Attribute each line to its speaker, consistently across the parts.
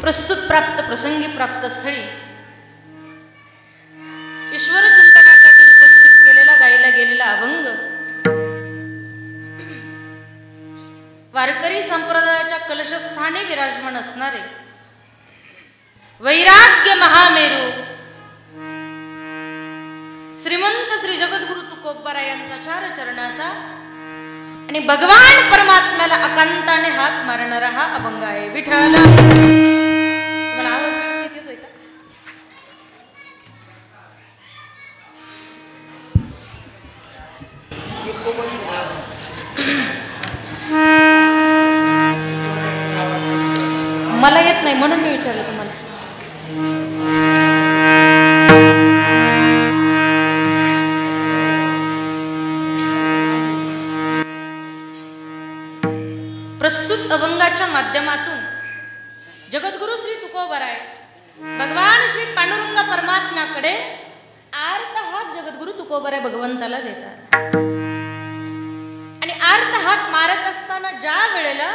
Speaker 1: प्रस्तुत प्राप्त प्रसंगी प्राप्त स्थळी ईश्वर चिंतनासाठी उपस्थित केलेला गायला गेलेला अभंग वारकरी संप्रदायाच्या कलशस्थानी विराजमान असणारे वैराग्य महामेरू श्रीमंत श्री जगद्गुरु तुकोबरा यांचा चार चरणाचा आणि भगवान परमात्म्याला अकांताने हाक मारणारा हा अभंग आहे. विठ्ठल मला आवाज व्यवस्थित येतोय का? मला येत नाही म्हणून मी विचारलं तुम्हाला. प्रस्तुत अभंगाच्या माध्यमातून जगद्गुरु श्री तुकोबराय भगवान श्री पांडुरंग परमात्म्याकडे आर्त हाक जगद्गुरु तुकोबराय भगवंताला देतात. आणि आर्त हाक मारत असताना ज्या वेळेला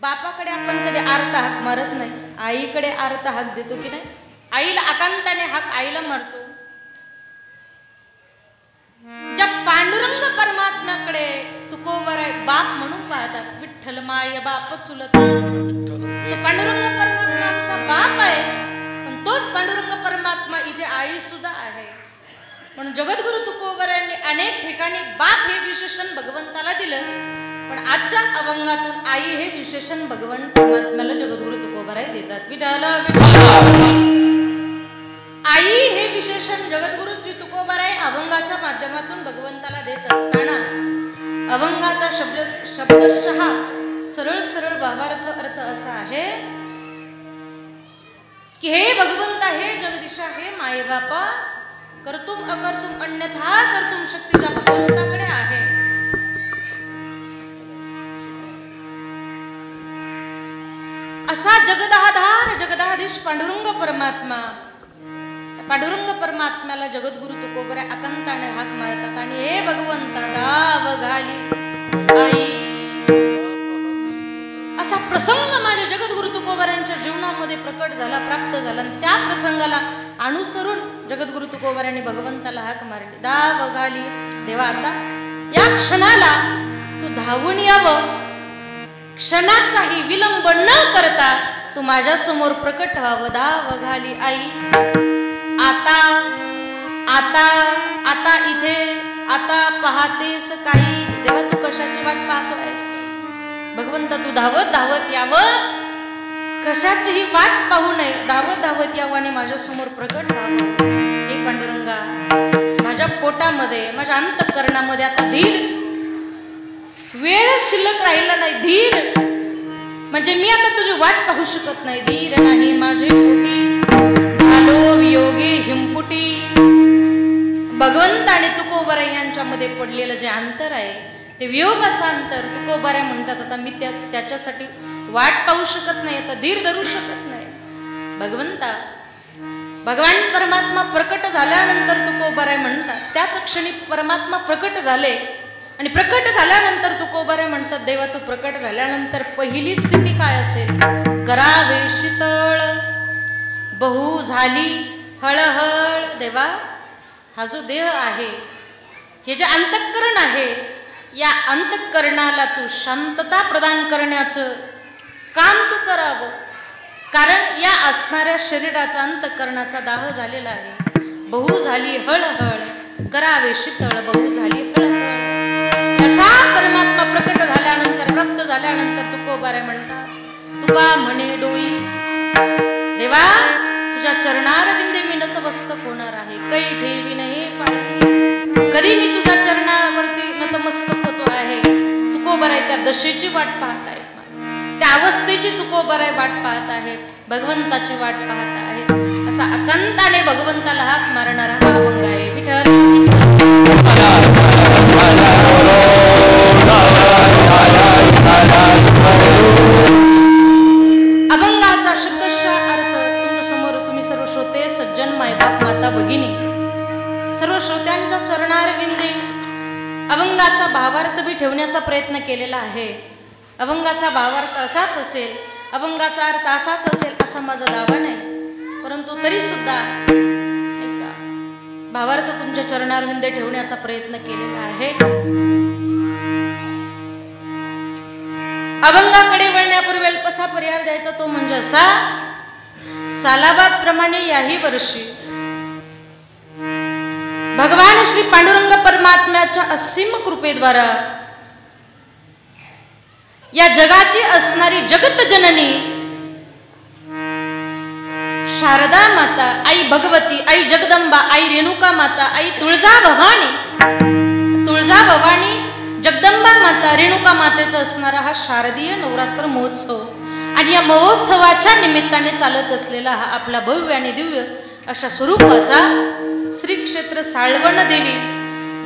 Speaker 1: बापाकडे आपण कधी आर्त हाक मारत नाही, आईकडे आर्त हाक देतो की नाही? आईला अकांताने हाक आईला मारतो. ज्या पांडुरंग परमात्म्याकडे तुकोबराय बाप म्हणून पाहतात, विठ्ठल माय बाप चुलता, तो पांडुरंग परमात्मा आमचा बाप आहे, पण तोच पांडुरंग परमात्मा इथे आई सुद्धा आहे. म्हणून जगद्गुरु तुकोबरायांनी अनेक ठिकाणी बाप हे विशेषण भगवंताला दिलं, पण आजच्या अभंगातून आई हे विशेषण भगवान परमात्म्याला जगद्गुरु तुकोबराय देतात. विठ्ठल आई हे विशेषण जगद्गुरु श्री तुकोबराय अभंगाच्या माध्यमातून भगवंताला देत असताना अभंगाचा शब्दशः सरळ सरळ भावार्थ अर्थ असा आहे की हे भगवंता, हे जगदीशा, हे माये बापा, कर्तुम अकर्तुम अन्यथा कर्तुम शक्तीच्या भगवंताकडे आहे. असा जगदाधार जगदाधीश पांडुरंग परमात्मा, पांडुरंग परमात्म्याला जगद्गुरु तुकोबराय अकांताने हाक मारतात आणि हे भगवंता दाव घाली आई. असा प्रसंग माझ्या जगद्गुरु तुकोबरायांच्या जीवनामध्ये प्रकट झाला, प्राप्त झाला, आणि त्या प्रसंगाला अनुसरून जगद्गुरु तुकोबरायांनी भगवंताला हाक मारली, दाव घाली. देवा, आता या क्षणाला तू धावून यावं, क्षणाचाही विलंब न करता तू माझ्या समोर प्रकट व्हावं, दाव घाली आई. आता आता आता इथे आता पाहतेस काही. देवा, तू कशाची वाट पाहतोयस? भगवंता, तू धावत धावत यावं, कशाचीही वाट पाहू नये, धावत धावत यावं आणि माझ्या समोर प्रकट व्हावं. हे पांडुरंगा, माझ्या पोटामध्ये, माझ्या अंतःकरणामध्ये आता धीर, वेळ शिल्लक राहिला नाही. धीर म्हणजे मी आता तुझी वाट पाहू शकत नाही. धीर नाही माझे पोटी, झालो वियोगी हिमपुटी. भगवंत आणि तुकोबराय यांच्यामध्ये पडलेलं जे अंतर आहे, ते वियोगाचं अंतर. तुकोबराय म्हणतात, आता मी त्याच्यासाठी वाट पाहू शकत नाही, आता धीर धरू शकत नाही. भगवंता, भगवान परमात्मा प्रकट झाल्यानंतर तुकोबराय म्हणतात, त्याच क्षणी परमात्मा प्रकट झाले आणि प्रकट झाल्यानंतर तुकोबराय म्हणतात, देवा, तू प्रकट झाल्यानंतर पहिली स्थिती काय असेल? करावे शीतळ बहु झाली हळहळ. देवा, हा जो देह आहे, हे जे अंतःकरण आहे, या अंतःकरणाला तू शांतता प्रदान करण्याचं काम तू करावं. कारण या असणाऱ्या शरीराचा अंतःकरणाचा दाह झालेला आहे. बहु झाली हळहळ, करावे शीतळ बहु झाली हळहळ. असा परमात्मा प्रकट झाल्यानंतर, प्राप्त झाल्यानंतर तुकोबराय म्हणतात, तुका म्हणे डोई. देवा, तुझ्या चरणारविंदे मी नतमस्तक होणार आहे. कै ठेवी नाही पाहिजे, कधी मी तुझ्या चरणावरती नतमस्तक होतो आहे. तुकोबराय त्या दशेची वाट पाहत आहेत, त्या अवस्थेची तुकोबराय वाट पाहत आहेत, भगवंताची वाट पाहत आहेत. असा अकांताने भगवंताला हाक मारणारा हा अभंग आहे. विठ्ठल अभंगाचा शब्दशः अर्थ तुमच्या समोर तुम्ही सर्व श्रोते, सज्जन, मायबाप, माता, भगिनी, सर्व श्रोत्यांच्या चरणारविंदे अभंगाचा भावार्थ बी ठेवण्याचा प्रयत्न केलेला आहे. अभंगाचा भावार्थ असाच असेल अभंगाचा अर्थ असाच असेल असा माझा दावा नाही, परंतु तरी सुद्धा भावार्थ तुमच्या चरणारविंदे ठेवण्याचा प्रयत्न केलेला आहे. अभंगाकडे वळण्यापूर्वी अल्पसा पर्याय द्यायचा, तो म्हणजे असा: सालाबाद प्रमाणे याही वर्षी भगवान श्री पांडुरंग परमात्म्याच्या असीम कृपेद्वारा या जगाची असणारी जगत जननी शारदा माता, आई भगवती, आई जगदंबा, आई रेणुका माता, आई तुळजा भवानी, जगदंबा माता, रेणुका मातेचा असणारा हा शारदीय नवरात्र महोत्सव आणि या महोत्सवाच्या निमित्ताने चालत असलेला हा आपला भव्य आणि दिव्य अशा स्वरूपाचा श्री क्षेत्र साळवण देवी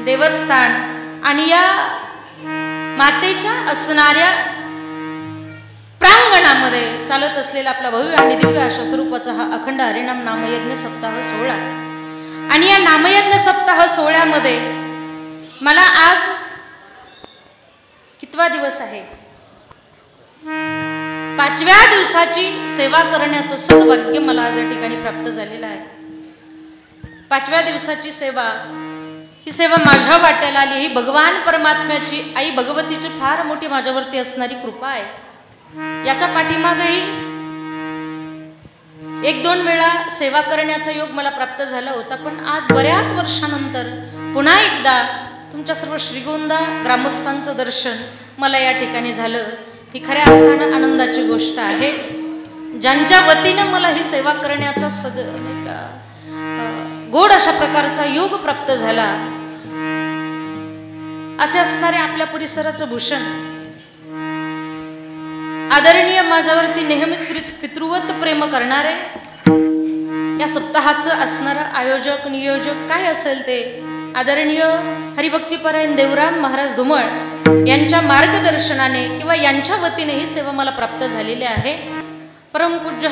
Speaker 1: देवस्थान आणि या मातेच्या असणाऱ्या प्रांगणामध्ये चालत असलेला आपला भव्य आणि दिव्य अशा स्वरूपाचा हा अखंड हरिनाम नामयज्ञ सप्ताह सोहळा. आणि या नामयज्ञ सप्ताह सोहळ्यामध्ये मला आज कितवा दिवस आहे, 5व्या दिवसाची सेवा करण्याचं सौभाग्य मला आज या ठिकाणी प्राप्त झालेलं आहे. 5व्या दिवसाची सेवा, ही सेवा माझ्या वाट्याला आली. ही भगवान परमात्म्याची, आई भगवतीची फार मोठी माझ्यावरती असणारी कृपा आहे. याच्या पाठीमागही 1-2 वेळा सेवा करण्याचा योग मला प्राप्त झाला होता, पण आज बऱ्याच वर्षानंतर पुन्हा एकदा तुमच्या सर्व श्रीगोंदा ग्रामस्थांचं दर्शन मला या ठिकाणी झालं. ही खऱ्या अर्थानं आनंदाची गोष्ट आहे. ज्यांच्या वतीनं मला ही सेवा करण्याचा गोड अशा प्रकारचा योग प्राप्त झाला, असे असणारे आपल्या परिसराचं भूषण आदरणीय, माझ्यावरती नेहमीच पितृवत प्रेम करणारे, या सप्ताहाचं असणारं आयोजक नियोजक काय असेल ते आदरणीय हरिभक्तीपरायण देवराम महाराज धुमळ यांच्या मार्गदर्शनाने किंवा यांच्या वतीने ही सेवा मला प्राप्त झालेली आहे. परमपूज्य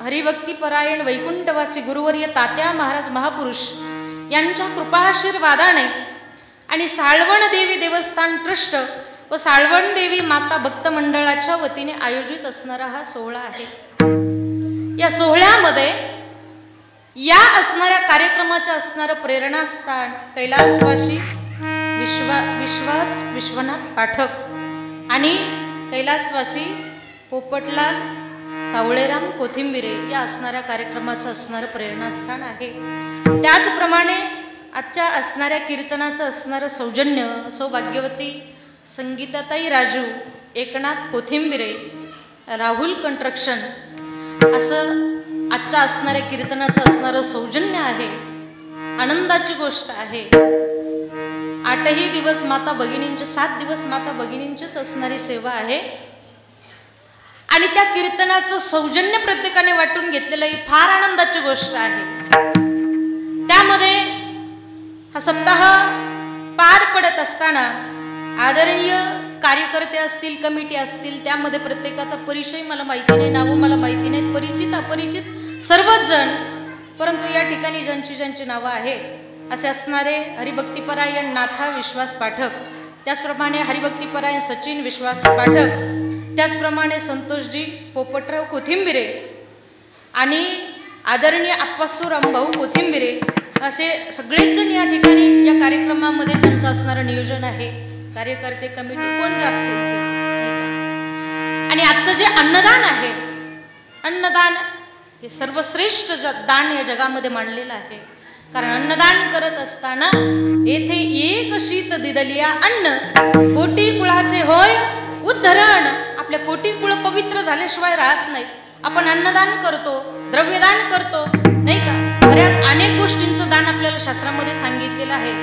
Speaker 1: हरिभक्तीपरायण वैकुंठवासी गुरुवर्य तात्या महाराज महापुरुष यांच्या कृपाशीर्वादाने आणि साळवण देवी देवस्थान ट्रस्ट व साळवण देवी माता भक्त मंडळाच्या वतीने आयोजित असणारा हा सोहळा आहे. या सोहळ्यामध्ये या असणाऱ्या कार्यक्रमाच्या असणारं प्रेरणास्थान कैलासवासी विश्वनाथ पाठक आणि कैलासवासी पोपटलाल सावळेराम कोथिंबिरे या असणाऱ्या कार्यक्रमाचं असणारं प्रेरणास्थान आहे. त्याचप्रमाणे आजच्या असणाऱ्या कीर्तनाचं असणारं सौजन्य सौभाग्यवती संगीताताई राजू, एकनाथ कोथिंबिरे, राहुल कंस्ट्रक्शन असं आजच्या असणाऱ्या कीर्तनाचं असणारं सौजन्य आहे. आनंदाची गोष्ट आहे. 8ही दिवस माता भगिनींचे, 7 दिवस माता भगिनींचीच असणारी सेवा आहे आणि त्या कीर्तनाचं सौजन्य प्रत्येकाने वाटून घेतलेलं ही फार आनंदाची गोष्ट आहे. त्यामध्ये हा सप्ताह पार पडत असताना आदरणीय कार्यकर्ते असतील, कमिटी असतील, त्यामध्ये प्रत्येकाचा परिचय मला माहिती नाही, नावं मला माहिती नाहीत, परिचित अपरिचित सर्वच जण, परंतु या ठिकाणी ज्यांची नावं आहेत असे असणारे हरिभक्तीपरायण नाथा विश्वास पाठक, त्याचप्रमाणे हरिभक्तीपरायण सचिन विश्वास पाठक, त्याचप्रमाणे संतोषजी पोपटराव कोथिंबिरे आणि आदरणीय आप्पासू रामभाऊ कोथिंबिरे असे सगळेच जण या ठिकाणी या कार्यक्रमामध्ये त्यांचं असणारं नियोजन आहे. कार्यकर्ते कमिटी कोण जे असतील ते. आणि आजचं जे अन्नदान आहे, अन्नदान हे सर्वश्रेष्ठ दान या जगामध्ये मानलेलं आहे. कारण अन्नदान करत असताना येथे एक शीत दिदलिया अन्न कोटी कुळाचे होय उद्धरण. आपल्या कोटी कुळ पवित्र झाल्याशिवाय राहत नाहीत. आपण अन्नदान करतो, द्रव्यदान करतो, नाही का. बऱ्याच अनेक गोष्टींचं दान आपल्याला शास्त्रामध्ये सांगितलेलं आहे.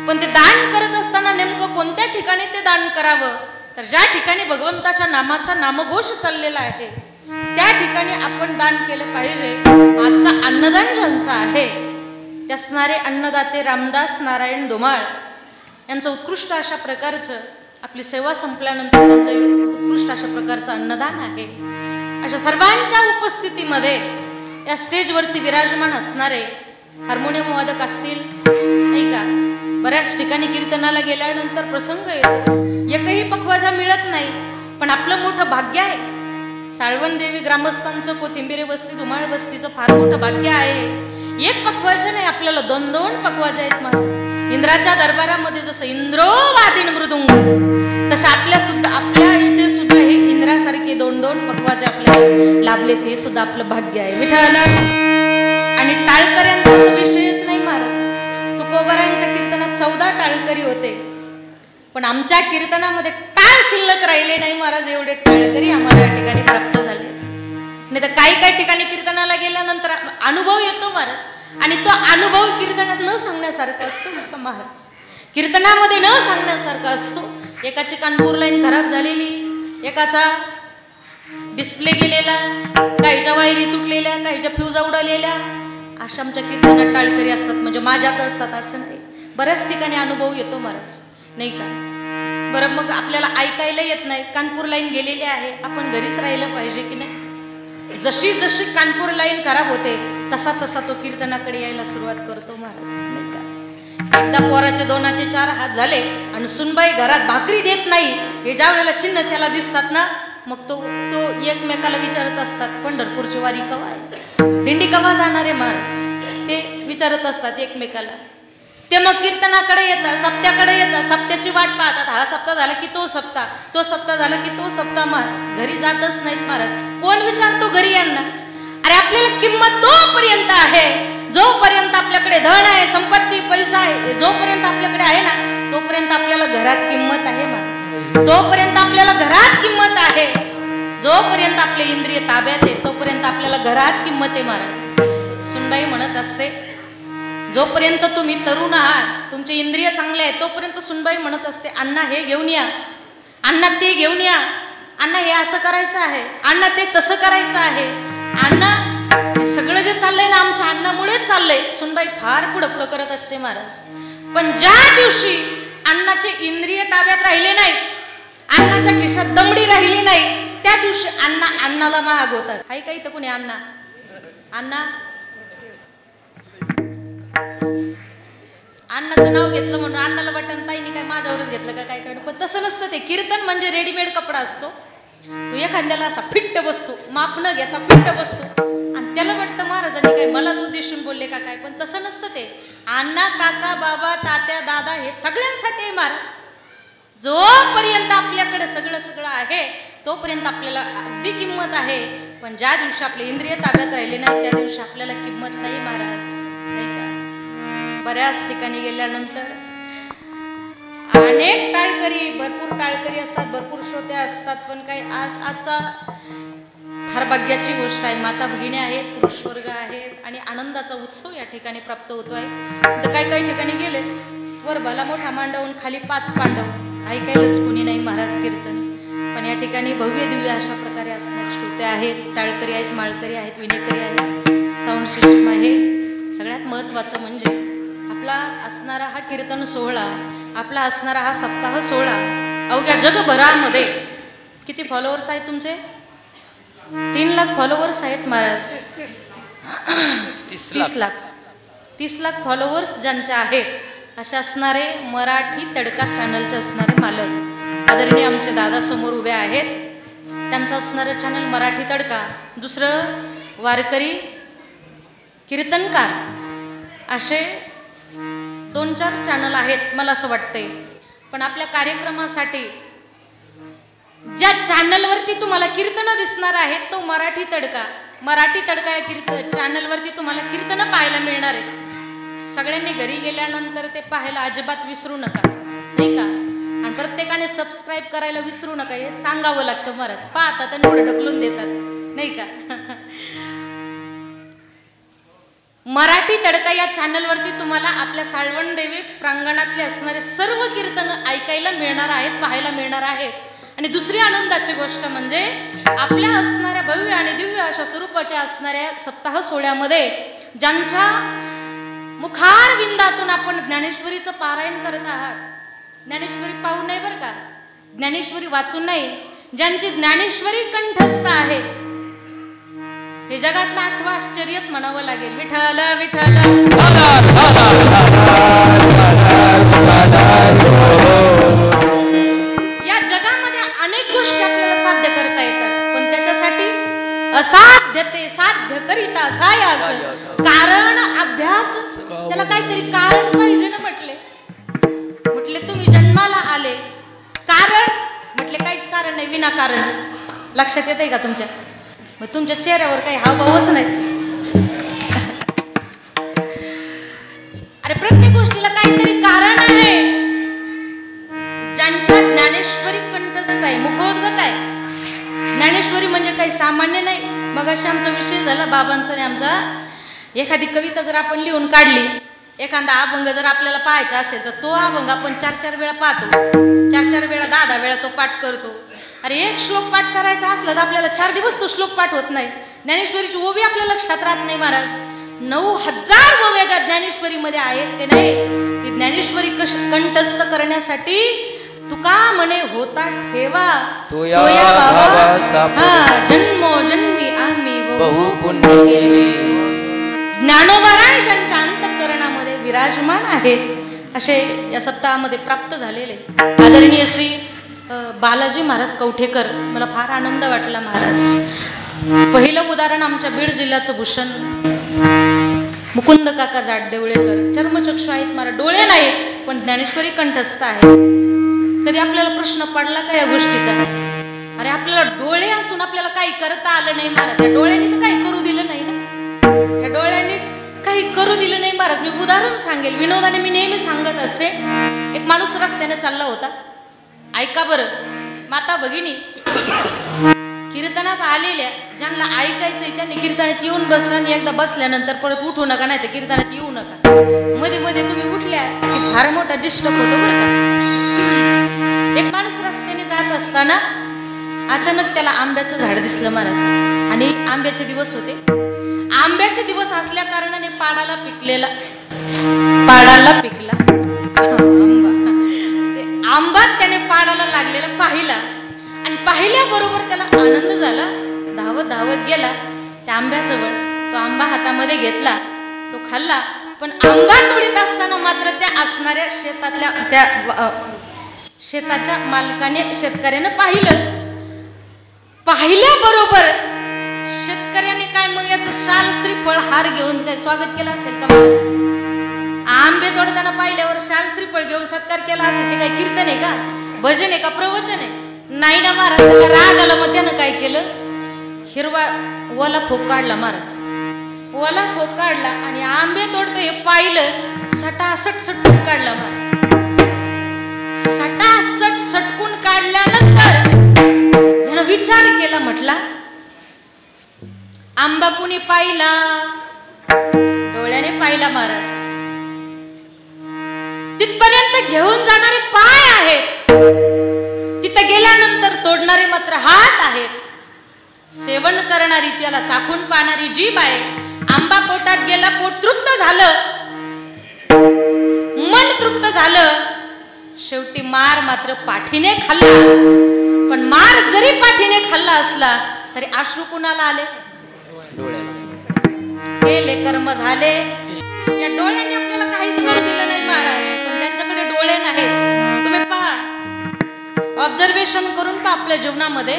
Speaker 1: पण ते दान करत असताना नेमकं कोणत्या ठिकाणी ते दान करावं, तर ज्या ठिकाणी भगवंताच्या नामाचा नामघोष चाललेला आहे त्या ठिकाणी आपण दान केलं पाहिजे. आजचा अन्नदान ज्यांचं आहे ते असणारे अन्नदाते रामदास नारायण धुमाळ यांचं उत्कृष्ट अशा प्रकारचं आपली सेवा संपल्यानंतर त्यांचं उत्कृष्ट अशा प्रकारचं अन्नदान आहे. अशा सर्वांच्या उपस्थितीमध्ये या स्टेजवरती विराजमान असणारे हार्मोनियम वादक असतील, नाही का. बऱ्याच ठिकाणी कीर्तनाला गेल्यानंतर प्रसंग येतो, एकही पखवाजा मिळत नाही, पण आपलं मोठं भाग्य आहे साळवण देवी ग्रामस्थांचं, कोथिंबिरे वस्ती, धुमाळ वस्तीचं फार मोठं भाग्य आहे. एक पखवाज नाही, आपल्याला 2-2 पखवाज आहेत महाराज. इंद्राच्या दरबारामध्ये जसं इंद्रो वादिन मृदुंग, तसं आपल्या इथे सुद्धा हे इंद्रासारखे 2-2 पखवाजे आपल्याला लाभले, ते सुद्धा आपलं भाग्य आहे. विठ्ठल. आणि टाळकऱ्यांचा तर विषयच नाही महाराज. तुकोबारांच्या कीर्तनात 14 टाळकरी होते, पण आमच्या कीर्तनामध्ये टाळ शिल्लक राहिले नाही महाराज. एवढे टाळकरी आम्हाला या ठिकाणी प्राप्त झाले. नाही तर काही ठिकाणी कीर्तनाला गेल्यानंतर अनुभव येतो महाराज, आणि तो अनुभव कीर्तनात न सांगण्यासारखा असतो महाराज. कीर्तनामध्ये न सांगण्यासारखा असतो. एकाची कानपूर लाईन खराब झालेली, एकाचा डिस्प्ले गेलेला, काहीच्या वायरी तुटलेल्या, काहीच्या फ्यूज उडालेल्या, अशा आमच्या कीर्तनात टाळकरी असतात. म्हणजे माझ्याच असतात असं नाही, बऱ्याच ठिकाणी अनुभव येतो महाराज, नाही का. बरं, मग आपल्याला ऐकायला येत नाही, कानपूर लाईन गेलेली आहे, आपण घरीच राहिलं पाहिजे की नाही. जशी जशी कानपूर लाईन खराब होते तसा तसा तो कीर्तनाकडे यायला सुरुवात करतो महाराज, नाही का. एकदा पोराचे 2चे 4 हात झाले आणि सुनबाई घरात भाकरी देत नाही, हे ज्या वेळेला चिन्ह त्याला दिसतात ना, मग तो एकमेकाला विचारत असतात, पंढरपूरची वारी कवा आहे, दिंडी कवा जाणार आहे महाराज, ते विचारत असतात एकमेकाला. ते मग कीर्तनाकडे येतात, सप्त्याकडे येतात, सप्त्याची वाट पाहतात. हा सप्ताह झाला की तो सप्ताह, तो सप्ताह झाला की तो सप्ताह महाराज. घरी जातच नाहीत महाराज. कोण विचारतो घरी यांना? अरे आपल्याला किंमत तोपर्यंत आहे जोपर्यंत आपल्याकडे धन आहे, संपत्ती, पैसा आहे, जोपर्यंत आपल्याकडे आहे ना, तोपर्यंत आपल्याला घरात किंमत आहे महाराज. तोपर्यंत आपल्याला घरात किंमत आहे. जोपर्यंत आपले इंद्रिय ताब्यात आहे तोपर्यंत आपल्याला घरात किंमत आहे महाराज. सुनबाई म्हणत असते, जोपर्यंत तुम्ही तरुण आहात, तुमचे इंद्रिय चांगले आहेत, तोपर्यंत सुनबाई म्हणत असते, अण्णा हे घेऊन या, अण्णा ते घेऊन या, अण्णा हे असं करायचं आहे, अण्णा ते तसं करायचं आहे, अण्णा सगळं जे चाललंय ना आमच्या अण्णामुळेच चाललंय. सुनबाई फार पुढं करत असते महाराज. पण ज्या दिवशी अण्णाचे इंद्रिय ताब्यात राहिले नाहीत, अण्णाच्या खिशात दमडी राहिली नाही, त्या दिवशी अण्णाला माग होतात. हाय काही तर कोणी अण्णा अण्णाचं नाव घेतलं म्हणून अण्णाला वाटण ताईने काय माझ्यावरच घेतलं का काय काय. पण तसं नसतं. ते कीर्तन म्हणजे रेडीमेड कपडा असतो. तो एखाद्याला असा फिट्ट बसतो, माप न घेता फिट्ट बसतो, आणि त्याला वाटतं महाराजांनी काय मलाच उद्देशून बोलले का काय. पण तसं नसतं. ते अण्णा, काका, बाबा, तात्या, दादा हे सगळ्यांसाठी आहे महाराज. जोपर्यंत आपल्याकडे सगळं आहे तोपर्यंत आपल्याला अगदी किंमत आहे. पण ज्या दिवशी आपले इंद्रिय ताब्यात राहिले नाही त्या दिवशी आपल्याला किंमत नाही महाराज, नाही का. बऱ्याच ठिकाणी गेल्यानंतर अनेक टाळकरी, भरपूर टाळकरी असतात, भरपूर श्रोते असतात. पण काही आजचा फार भाग्याची गोष्ट आहे. माता भगिनी आहेत, पुरुष वर्ग आहेत, आणि आनंदाचा उत्सव या ठिकाणी प्राप्त होतो आहे. तर काही ठिकाणी गेले वर भला मोठा मांडवून खाली 5 पांडव, ऐकायलाच कोणी नाही महाराज कीर्तन. पण या ठिकाणी भव्य दिव्य अशा प्रकारे असणारे श्रोते आहेत, टाळकरी आहेत, माळकरी आहेत, विनेकरी आहेत, साऊंड सिस्टम आहे. सगळ्यात महत्त्वाचं म्हणजे आपला असणारा हा कीर्तन सोहळा, आपला असणारा हा सप्ताह सोहळा अवघ्या जगभरामध्ये किती फॉलोअर्स आहेत तुमचे? 3 लाख फॉलोअर्स आहेत महाराज. 30 लाख फॉलोअर्स ज्यांचे आहेत असे असणारे मराठी तडका चॅनलचे असणारे मालक आदरणीय आमचे दादा समोर उभे आहेत. त्यांचं असणारं चॅनल मराठी तडका. दुसरं वारकरी कीर्तनकार, असे 2-4 चॅनल आहेत मला असं वाटतंय. पण आपल्या कार्यक्रमासाठी ज्या चॅनलवरती तुम्हाला कीर्तन दिसणार आहेत तो मराठी तडका. मराठी तडका या चॅनलवरती तुम्हाला कीर्तन पाहायला मिळणार आहे. सगळ्यांनी घरी गेल्यानंतर ते पाहायला अजिबात विसरू नका, नाही का. आणि प्रत्येकाने सबस्क्राईब करायला विसरू नका, हे सांगावं लागतं महाराज. पाहतात आणि पुढे ढकलून देतात, नाही का. मराठी तडका या चॅनलवरती तुम्हाला आपल्या साळवण देवी प्रांगणातले असणारे सर्व कीर्तन ऐकायला मिळणार आहेत, पाहायला मिळणार आहेत. आणि दुसरी आनंदाची गोष्ट म्हणजे आपल्या असणाऱ्या भव्य आणि दिव्य अशा स्वरूपाच्या असणाऱ्या सप्ताह सोहळ्यामध्ये ज्यांच्या मुखार विंदातून आपण ज्ञानेश्वरीचं पारायण करत आहात, ज्ञानेश्वरी पाहून नाही बरं का, ज्ञानेश्वरी वाचून नाही, ज्यांची ज्ञानेश्वरी कंठस्थ आहे, हे जगातलं 8वं आश्चर्यच म्हणावं लागेल. विठ्ठल विठ्ठल. या जगामध्ये अनेक गोष्टी आपल्याला साध्य करता येतात, पण त्याच्यासाठी लक्षात येत आहे का तुमच्या? मग तुमच्या चेहऱ्यावर काही हावभावच नाही. अरे प्रत्येक गोष्टीला काहीतरी कारण आहे. ज्यांच्या ज्ञानेश्वरी कंठस्थ आहे, मुखोद्गत आहे. ज्ञानेश्वरी म्हणजे काही सामान्य नाही. मग असा आमचा विषय झाला बाबांचा आणि आमचा. एखादी कविता जर आपण लिहून काढली, एखादा अभंग जर आपल्याला पाहायचा असेल तर तो अभंग आपण 4-4 वेळा पाहतो, 4-4 वेळा 10-10 वेळा तो पाठ करतो. अरे एक श्लोक पाठ करायचा असला तर आपल्याला 4 दिवस तो श्लोक पाठ होत नाही. ज्ञानेश्वरीची ओवी आपल्या लक्षात राहत नाही महाराज. 9000 ओव्या ज्या ज्ञानेश्वरीमध्ये आहेत ते नाही. ती ज्ञानेश्वरी कंठस्थ करण्यासाठी तुका म्हणे होता ठेवा तो या बाबा, हा जन्मोजन्मी आम्ही बहु पुण्य केले. ज्ञानोबाराय ज्यांच्या अंतःकरणामध्ये विराजमान आहेत असे या सप्ताहामध्ये प्राप्त झालेले आदरणीय श्री बालाजी महाराज कवठेकर. मला फार आनंद वाटला महाराज. पहिलं उदाहरण आमच्या बीड जिल्ह्याचं भूषण मुकुंद काका जाटदेवळेकर. चर्मचक्षु आहेत महाराज, डोळे नाहीत पण ज्ञानेश्वरी कंठस्थ आहे. कधी आपल्याला प्रश्न पडला का या गोष्टीचा? अरे आपल्याला डोळे असून आपल्याला काही करता आलं नाही महाराज. या डोळ्यांनी तर काही करू दिलं नाही ना. ह्या डोळ्यांनीच काही करू दिलं नाही महाराज. मी उदाहरण सांगेल विनोदाने, मी नेहमी सांगत असते. एक माणूस रस्त्याने चालला होता. ऐका बरं माता भगिनी, कीर्तनात आलेल्या ज्यांना ऐकायचंय त्यांनी कीर्तनात येऊन बसा आणि एकदा बसल्यानंतर परत उठू नका, नाही तर कीर्तनात येऊ नका. मध्ये मध्ये तुम्ही उठल्या की फार मोठा डिस्टर्ब होतो बरं का. एक माणूस रस्त्याने जात असताना अचानक त्याला आंब्याचं झाड दिसलं महाराज. आणि आंब्याचे दिवस होते. आंब्याचे दिवस असल्या कारणाने पाडाला पिकला आंबा त्याने पाडाला लागलेला पाहिला आणि पाहिल्याबरोबर त्याला आनंद झाला. धावत धावत गेला त्या आंब्याजवळ. तो आंबा हातामध्ये घेतला, तो खाल्ला. पण आंबा तोडीत असताना मात्र त्या असणाऱ्या शेतातल्या त्या शेताच्या मालकाने शेतकऱ्यानं पाहिल्याबरोबर शेतकऱ्याने काय मग याचं शाल श्रीफळ हार घेऊन काय स्वागत केलं असेल का? आंबे तोडताना पाहिल्यावर शाल श्रीफळ घेऊन सत्कार केला असेल. ते काय कीर्तन आहे का, भजन आहे का, प्रवचन आहे? नाही ना महाराज. राग आला मग त्यानं काय केलं, हिरवा ओला फोक काढला महाराज. ओला फोक काढला आणि आंबे तोडतो हे पाहिलं. सटासट सटकून काढला महाराज. सटासट सटकून काढल्यानंतर त्यानं विचार केला, म्हटला आंबा कुणी पाहिला? डोळ्याने पाहिला महाराज. तिथपर्यंत घेऊन जाणारे पाय आहेत, तिथं गेल्यानंतर तोडणारे मात्र हात आहेत. सेवन करणारी, त्याला चाखून पाहणारी जीभ आहे. आंबा पोटात गेला, पोट तृप्त झालं, मन तृप्त झालं. शेवटी मार मात्र पाठीने खाल्ला. पण मार जरी पाठीने खाल्ला असला तरी अश्रू कुणाला आले? केले कर्म झाले. या डोळ्यांनी आपल्याला काहीच करू दिलं नाही महाराज. पण त्यांच्याकडे डोळे नाहीत. तुम्ही पहा, ऑब्झर्वेशन करून पहा आपल्या जीवनामध्ये.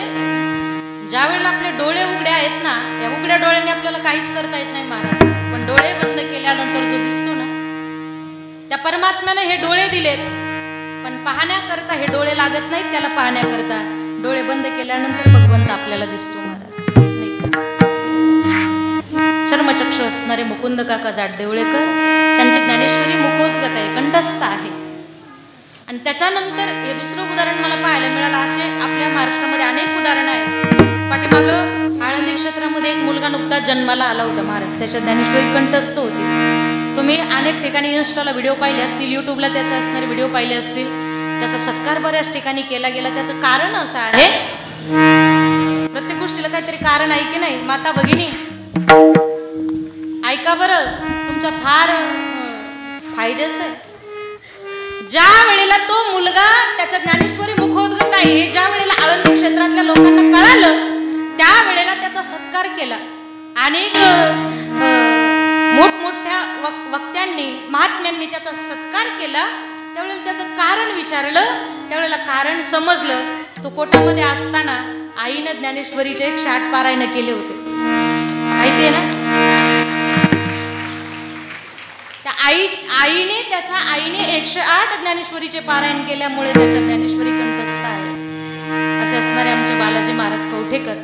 Speaker 1: ज्या वेळेला आपले डोळे उघडे आहेत ना, या उघड्या डोळ्यांनी आपल्याला काहीच करता येत नाही महाराज. पण डोळे बंद केल्यानंतर जो दिसतो ना, त्या परमात्म्याने हे डोळे दिलेत. पण पाहण्याकरता हे डोळे लागत नाहीत त्याला पाहण्याकरता. डोळे बंद केल्यानंतर भगवंत आपल्याला दिसतो महाराज. चर्मचक्षु असणारे मुकुंद काका जाटदेवळेकर, त्यांची ज्ञानेश्वरी मुखोद्गत आहे, कंठस्थ आहे. आणि त्याच्यानंतर हे दुसरं उदाहरण मला पाहायला मिळालं. असे आपल्या महाराष्ट्रामध्ये अनेक उदाहरणं आहेत. पाठीमागं आळंदी क्षेत्रामध्ये एक मुलगा नुकताच जन्माला आला होता महाराज. त्याच्या ज्ञानेश्वरी कंठस्थ होती. तुम्ही अनेक ठिकाणी इन्स्टाला व्हिडिओ पाहिले असतील, युट्यूबला त्याचे असणारे व्हिडिओ पाहिले असतील. त्याचा सत्कार बऱ्याच ठिकाणी केला गेला. त्याचं कारण असं आहे, प्रत्येक गोष्टीला काहीतरी कारण आहे की नाही माता भगिनी? ऐका बरं, तुमचा फार फायद्याचं आहे. ज्या वेळेला तो मुलगा त्याच्या ज्ञानेश्वरी मुखोद्गत आहे हे ज्या वेळेला आळंदी क्षेत्रातल्या लोकांना कळालं, त्यावेळेला त्याचा सत्कार केला. अनेक मोठमोठ्या वक्त्यांनी, महात्म्यांनी त्याचा सत्कार केला. त्यावेळेला त्याचं कारण विचारलं, त्यावेळेला कारण समजलं. तो पोटामध्ये असताना आईनं ज्ञानेश्वरीचे 108 पारायण केले होते. माहिती आहे ना? त्या आईने 108 ज्ञानेश्वरीचे पारायण केल्यामुळे त्याच्या ज्ञानेश्वरी कंठस्थ आहे. अशा असणारे आमचे बालाजी महाराज कवठेकर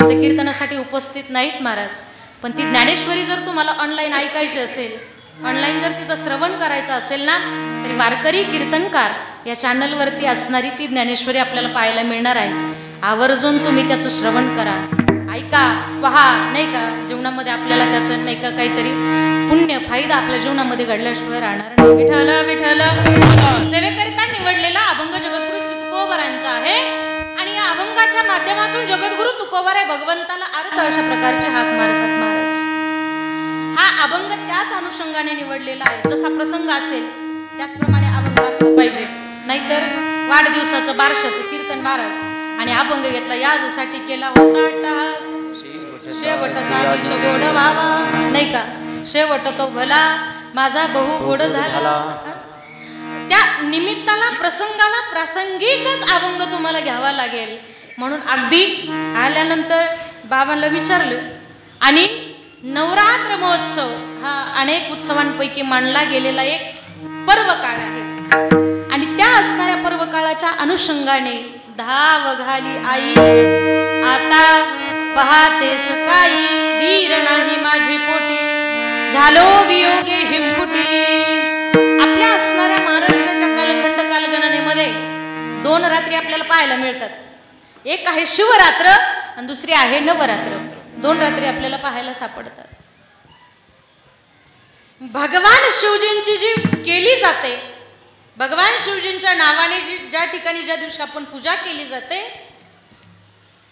Speaker 1: इथे कीर्तनासाठी उपस्थित नाहीत महाराज, पण ती ज्ञानेश्वरी जर तुम्हाला ऑनलाईन ऐकायची असेल, ऑनलाईन जर तिचं श्रवण करायचं असेल ना, तरी वारकरी कीर्तनकार या चॅनलवरती असणारी ती ज्ञानेश्वरी आपल्याला पाहायला मिळणार आहे. आवर्जून तुम्ही त्याचं श्रवण करा, ऐका, पहा, नाही का. जीवनामध्ये आपल्याला त्याचं नाही का काहीतरी पुण्य फायदा आपल्या जीवनामध्ये घडल्याशिवाय राहणार नाही. विठ्ठल विठ्ठल सेवेकरिता निवडलेला अभंग जगद्गुरु श्री तुकोबारायांचा आहे आणि या अभंगाच्या माध्यमातून जगद्गुरु तुकोबाराय भगवंताला अर्थ अशा प्रकारचे हाक मारतात महाराज. हा अभंग त्याच अनुषंगाने निवडलेला आहे. जसा प्रसंग असेल त्याचप्रमाणे अभंग असला पाहिजे, नाहीतर वाढदिवसाचं बारशाचं कीर्तन महाराज आणि अभंग घेतला यासाठी केला होता अट्टहास, शेवटचा दिवस गोड व्हावा, नाही का. शेवट तो भला माझा बहु गोड झाला. त्या निमित्ताला प्रसंगाला प्रासंगिकच अभंग तुम्हाला घ्यावा लागेल. म्हणून अगदी आल्यानंतर बाबांना विचारलं. आणि नवरात्र महोत्सव हा अनेक उत्सवांपैकी मानला गेलेला एक पर्व काळ आहे आणि त्या असणाऱ्या पर्व काळाच्या अनुषंगाने धाव घाली आई आता पहातेस काही, धीर नाही माझी पोटी झालो वियोगे हिमपुटी. आपल्या असणाऱ्या महाराष्ट्राच्या कालखंड कालगणनेमध्ये 2 रात्री आपल्याला पाहायला मिळतात. एक आहे शिवरात्र आणि दुसरी आहे नवरात्र. 2 रात्री आपल्याला पाहायला सापडतात. भगवान शिवजींची जी केली जाते, भगवान शिवजींच्या नावाने ज्या ठिकाणी ज्या दिवशी आपण पूजा केली जाते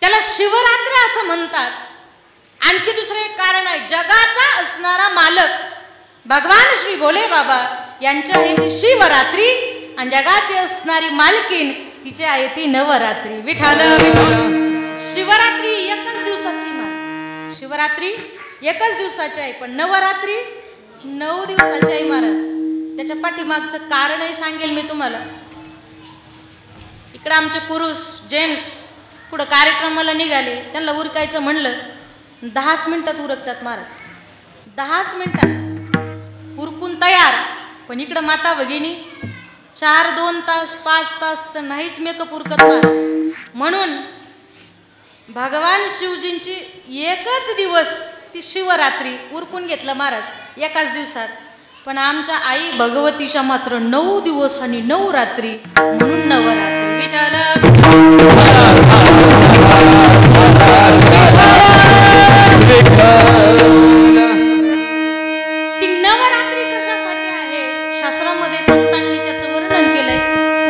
Speaker 1: त्याला शिवरात्र असं म्हणतात. आणखी दुसरे एक कारण आहे, जगाचा असणारा मालक भगवान श्री भोले बाबा यांची आहे ती शिवरात्री आणि जगाची असणारी मालकीन तिची आहे ती नवरात्री. विठ्ठल शिवरात्री एकच दिवसाची महाराज, शिवरात्री एकच दिवसाची आहे, पण नवरात्री 9 दिवसाची आहे महाराज. त्याच्या पाठीमागचं कारणही सांगेल मी तुम्हाला. इकडं आमचे पुरुष जेंट्स कुठं कार्यक्रमाला निघाले, त्यांना उरकायचं म्हणलं 10च मिनिटात उरकतात महाराज. 10च मिनिटात उरकून तयार. पण इकडं माता भगिनी 4, 2 तास 5 तास तर नाहीच मेकअप उरकत महाराज. म्हणून भगवान शिवजींची एकच दिवस ती शिवरात्री उरकून घेतलं महाराज एकाच दिवसात. पण आमच्या आई भगवतीच्या मात्र 9 दिवस आणि 9 रात्री, म्हणून नवरात्री. विठ्ठल ती नवरात्री कशासाठी आहे शास्त्रामध्ये संतांनी त्याचं वर्णन केलंय.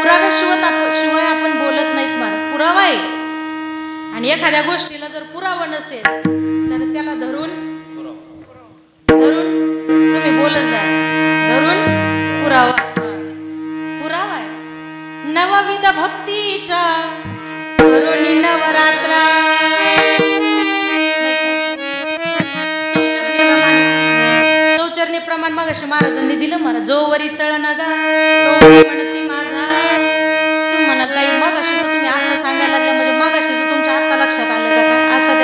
Speaker 1: पुराव्याशिवाय आपण बोलत नाहीत महाराज. पुरावा आहे आणि एखाद्या गोष्टीला जर पुरावा नसेल तर त्याला धरून तुम्ही बोलत जा. धरून पुरावा, पुरावा आहे. नवविध भक्तीच्या करुणी नवरात्रा, चौचरणी प्रमाण मगाशी महाराजांनी दिलं महाराज. जोवरी चळना गा तोवरी म्हणती माझा. तुम्ही म्हणाल ताई मगाशीच तुम्ही आता सांगायला लागल्या म्हणजे मगाशीच तुमच्या आता लक्षात आलं का काय? असं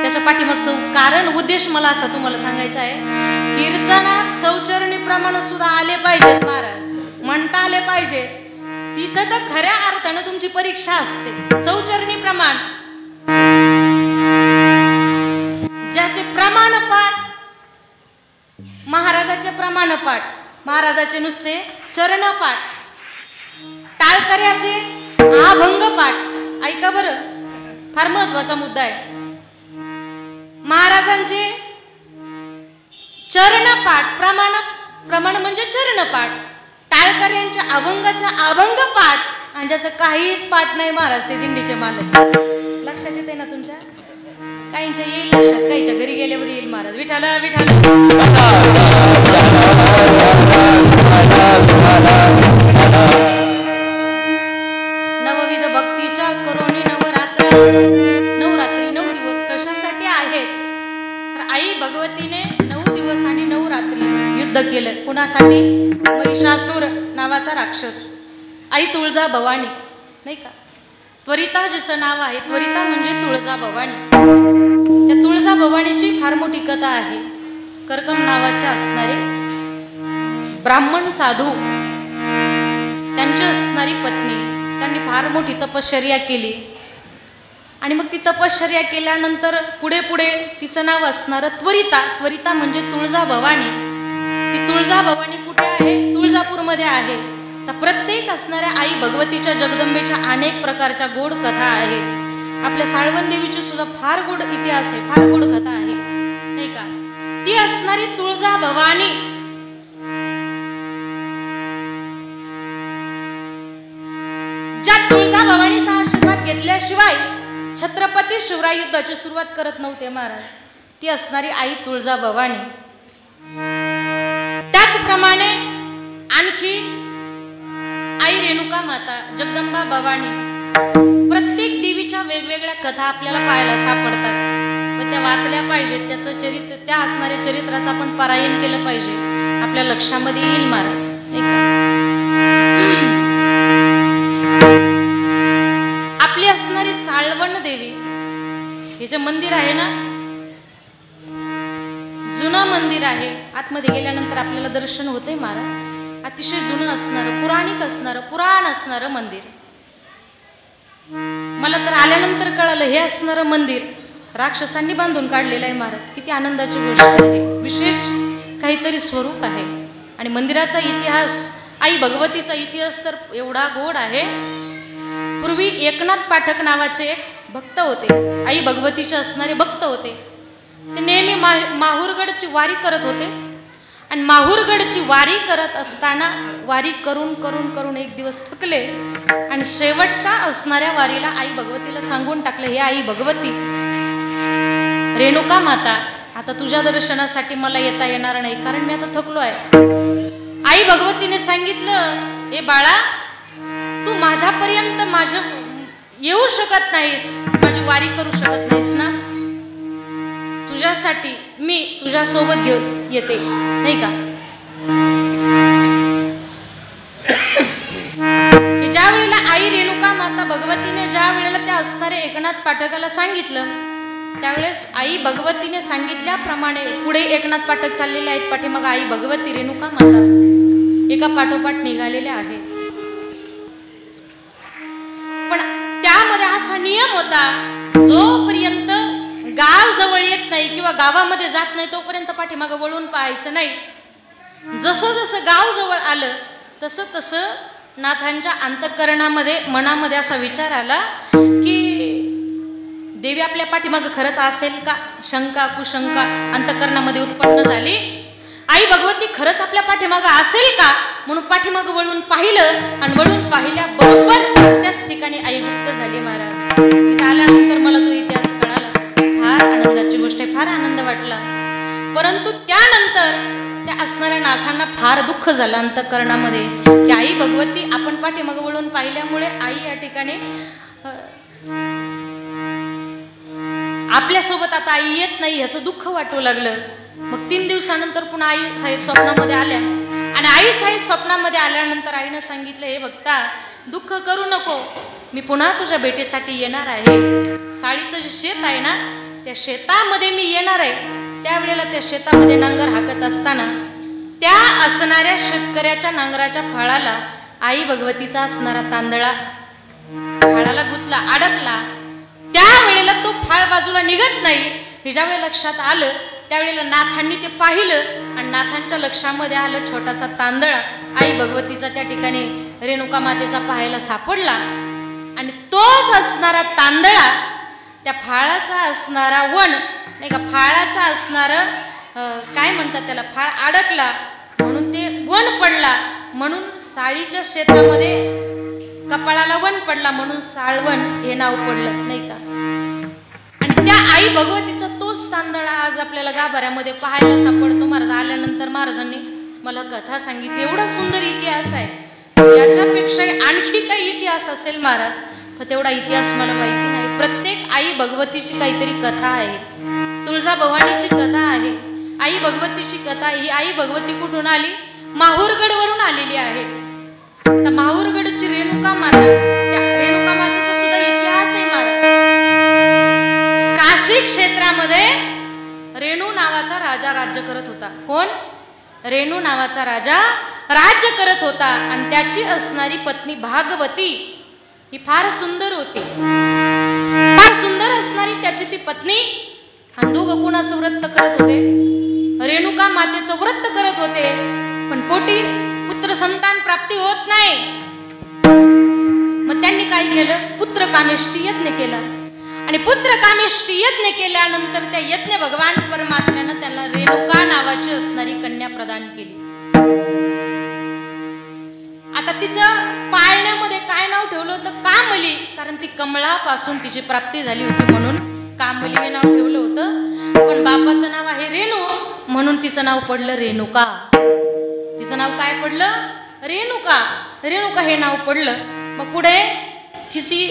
Speaker 1: त्याच्या पाठीमागचं कारण उद्देश मला असा तुम्हाला सांगायचा आहे. कीर्तनात चौचरणी प्रमाण सुद्धा आले पाहिजेत महाराज, म्हणता आले पाहिजेत. तिथं तर खऱ्या अर्थानं तुमची परीक्षा असते. चौचरणी प्रमाण ज्याचे प्रमाणपाठ, महाराजाचे प्रमाणपाठ, महाराजाचे नुसते चरणपाठ, टाळकऱ्याचे अभंगपाठ. ऐका बरं, फार महत्वाचा मुद्दा आहे. महाराजांचे चरणपाठ, प्रमाण म्हणजे चरणपाठ, टाळकऱ्यांच्या अभंगाच्या अभंगपाठ आणि ज्याचं काहीच पाठ नाही महाराज ते दिंडीचे मालक. लक्षात येते ना तुमच्या? काहींच्या येईल लक्षात, काहीच्या घरी गेल्यावर येईल महाराज. विठ्ठल विठ्ठल नवविध भक्तीच्या करोनी नवरात्र. नवरात्री 9 दिवस कशासाठी आहेत तर आई भगवतीने 9 दिवस आणि 9 रात्री युद्ध केलं. कुणासाठी? महिषासूर नावाचा राक्षस. आई तुळजा भवानी, नाही का. त्वरिता जिचं नाव आहे, त्वरिता म्हणजे तुळजा भवानी. त्या तुळजा भवानीची फार मोठी कथा आहे. कर्कम नावाचे असणारे ब्राह्मण साधू, त्यांची असणारी पत्नी, त्यांनी फार मोठी तपश्चर्या केली आणि मग ती तपश्चर्या केल्यानंतर पुढे पुढे तिचं नाव असणारं त्वरिता. त्वरिता म्हणजे तुळजाभवानी. ती तुळजाभवानी कुठे आहे? तुळजापूरमध्ये आहे. तर प्रत्येक असणाऱ्या आई भगवतीच्या जगदंबेच्या अनेक प्रकारच्या गोड कथा आहेत. आपल्या साळवन देवीची सुद्धा फार गोड इतिहास आहे, फार गोड कथा आहे, नाही का? ती असणारी तुळजाभवानी ज्या तुळजाभवानीचा आशीर्वाद घेतल्याशिवाय छत्रपती शिवराय युद्धाची सुरुवात करत नव्हते महाराज, ती असणारी आई तुळजाभवानी. त्याचप्रमाणे आणखी आई रेणुका माता, जगदंबा भवानी, प्रत्येक देवीच्या वेगवेगळ्या कथा आपल्याला पाहायला सापडतात. पण त्या वाचल्या पाहिजेत. त्याचं चरित्र, त्या असणाऱ्या चरित्राचं आपण पारायण केलं पाहिजे, आपल्या लक्षामध्ये येईल महाराज, नाही का? आपली असणारी साळवण देवी हे जे मंदिर आहे ना, जुनं मंदिर आहे. आतमध्ये गेल्यानंतर आपल्याला दर्शन होते महाराज. अतिशय जुनं असणारं, पुराणिक असणारं, पुराण असणारं मंदिर. मला तर आल्यानंतर कळालं हे असणारं मंदिर राक्षसांनी बांधून काढलेलं आहे महाराज. किती आनंदाची गोष्ट आहे, विशेष काहीतरी स्वरूप आहे. आणि मंदिराचा इतिहास, आई भगवतीचा इतिहास तर एवढा गोड आहे. पूर्वी एकनाथ पाठक नावाचे एक भक्त होते, आई भगवतीचे असणारे भक्त होते. ते नेहमी माहूरगडची वारी करत होते. आणि माहूरगडची वारी करत असताना वारी करून करून करून एक दिवस थकले आणि शेवटच्या असणाऱ्या वारीला आई भगवतीला सांगून टाकलं, हे आई भगवती, रेणुका माता, आता तुझ्या दर्शनासाठी मला येता येणार नाही, कारण मी आता थकलो आहे. आई भगवतीने सांगितलं, हे बाळा, तू माझ्यापर्यंत येऊ शकत नाहीस, माझी वारी करू शकत नाहीस ना, तुझ्यासाठी मी तुझ्या सोबत घेऊन येते, नाही का? ज्या वेळेला आई रेणुका माता भगवतीने ज्या वेळेला त्या असणाऱ्या एकनाथ पाठकाला सांगितलं, त्यावेळेस आई भगवतीने सांगितल्याप्रमाणे पुढे एकनाथ पाठक चाललेले आहेत, पाठीमागे आई भगवती रेणुका माता एका पाठोपाठ निघालेल्या आहेत. पण त्यामध्ये असा नियम होता, जोपर्यंत गाव जवळ येत नाही किंवा गावामध्ये जात नाही तोपर्यंत पाठीमागं वळून पाहायचं नाही. जसं जसं गाव जवळ आलं तसं तसं नाथांच्या अंतःकरणामध्ये, मनामध्ये असा विचार आला की देवी आपल्या पाठीमागं खरंच असेल का? शंका कुशंका अंतःकरणामध्ये उत्पन्न झाली. आई भगवती खरंच आपल्या पाठीमागं असेल का? म्हणून पाठीमागं वळून पाहिलं आणि वळून पाहिल्याबरोबर त्याच ठिकाणी आई गुप्त झाली महाराज. तिथं आल्यानंतर मला तो इतिहास कळाला. फार आनंदाची गोष्ट आहे, फार आनंद वाटला. परंतु त्यानंतर त्या असणाऱ्या नाथांना फार दुःख झालं अंतःकरणामध्ये की आई भगवती आपण पाठीमागं वळून पाहिल्यामुळे आई या ठिकाणी आपल्यासोबत आता आई येत नाही याचं दुःख वाटू लागलं. मग 3 दिवसानंतर पुन्हा आई साहेब स्वप्नामध्ये आल्या आणि आई साहेब स्वप्नामध्ये आल्यानंतर आईनं सांगितलं, हे भक्ता, दुःख करू नको, मी पुन्हा तुझ्या भेटीसाठी येणार आहे. साळीचं जे शेत आहे ना, त्या शेतामध्ये मी येणार आहे. त्यावेळेला त्या शेतामध्ये नांगर हाकत असताना त्या असणाऱ्या शेतकऱ्याच्या नांगराच्या फाळाला आई भगवतीचा असणारा तांदळा फाळाला गुतला, अडकला. त्यावेळेला तो फाळ बाजूला निघत नाही. हे ज्यावेळेला लक्षात आलं त्यावेळेला नाथांनी ते पाहिलं आणि नाथांच्या लक्षामध्ये आलं छोटासा तांदळा आई भगवतीचा त्या ठिकाणी रेणुका मातेचा पाहायला सापडला. आणि तोच असणारा तांदळा, त्या फाळाचा असणारा वण, नाही का, फाळाचा असणारं काय म्हणतात त्याला, फाळ अडकला म्हणून ते वण पडला, म्हणून साळीच्या शेतामध्ये कपाळाला वण पडला म्हणून साळवण हे नाव पडलं, नाही का. आणि त्या आई भगवतीचा तोच तांदळा आज आपल्याला गाभाऱ्यामध्ये पाहायला सापडतो. महाराज आल्यानंतर महाराजांनी मला कथा सांगितली. एवढा सुंदर इतिहास आहे, याच्यापेक्षा आणखी काही इतिहास असेल महाराज, तर तेवढा इतिहास मला माहिती नाही. प्रत्येक आई भगवतीची काहीतरी कथा आहे. तुळजाभवानीची कथा आहे, आई भगवतीची कथा. ही आई भगवती कुठून आली? माहूरगडवरून आलेली आहे. तर माहूरगडची रेणुका माता, त्या रेणुका मातेचा सुद्धा इतिहास आहे महाराज. काशी क्षेत्रामध्ये रेणू नावाचा राजा राज्य करत होता. कोण? रेणू नावाचा राजा राज्य करत होता. आणि त्याची असणारी पत्नी भागवती ही फार सुंदर होती. फार सुंदर असणारी त्याची ती पत्नी, आणि दोघं कुणाचं व्रत करत होते? रेणुका मातेचं व्रत करत होते, पण पोटी पुत्र संतान प्राप्ती होत नाही. मग त्यांनी काय केलं? पुत्र कामेष्टी यज्ञ केला, आणि पुत्र कामेष्टी यज्ञ केल्यानंतर त्या यज्ञ भगवान परमात्म्यानं त्याला रेणुका नावाची असणारी कन्या प्रदान केली. आता तिचं पाळण्यामध्ये काय नाव ठेवलं होतं? कामली, कारण ती कमळापासून तिची प्राप्ती झाली होती म्हणून कामली हे नाव ठेवलं होतं. पण बापाचं नाव आहे रेणू, म्हणून तिचं नाव पडलं रेणुका. तिचं नाव काय पडलं? रेणुका. रेणुका हे नाव पडलं. मग पुढे तिची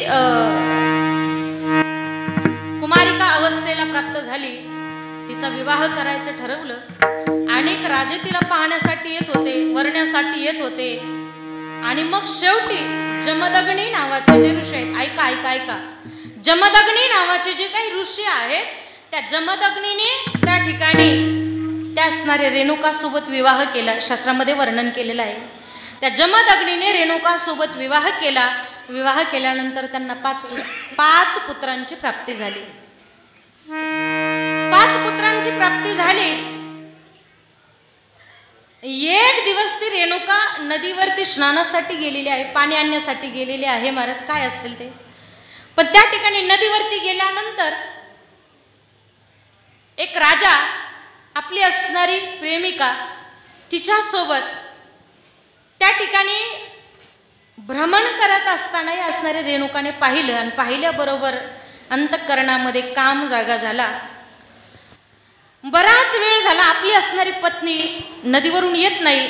Speaker 1: कुमारिका अवस्थेला प्राप्त झाली, तिचा विवाह करायचं ठरवलं. अनेक राजे तिला पाहण्यासाठी येत होते, वरण्यासाठी येत होते. आणि मग शेवटी जमदग्नी नावाचे जे ऋषी आहेत, ऐका ऐका ऐका, जमदग्नी नावाचे जे काही ऋषी आहेत, त्या जमदग्नीने त्या ठिकाणी त्या असणाऱ्या रेणुका सोबत विवाह केला. शास्त्रामध्ये वर्णन केलेलं आहे. त्या जमदग्नीने रेणुका सोबत विवाह केला. विवाह केल्यानंतर त्यांना पाच पुत्रांची प्राप्ती झाली. 5 पुत्रांची प्राप्ती झाली. एक दिवस ती रेणुका नदीवरती स्नानासाठी गेलेली आहे, पाणी आणण्यासाठी गेलेली आहे. महाराज काय असेल ते, पण त्या ठिकाणी नदीवरती गेल्यानंतर एक राजा आपली असणारी प्रेमिका तिच्यासोबत त्या ठिकाणी भ्रमण करत असताना असणारे रेणुकाने पाहिलं, आणि पाहिल्याबरोबर अंतःकरणामध्ये काम जागा झाला. बराच वेळ झाला आपली असणारी पत्नी नदीवरून येत नाही.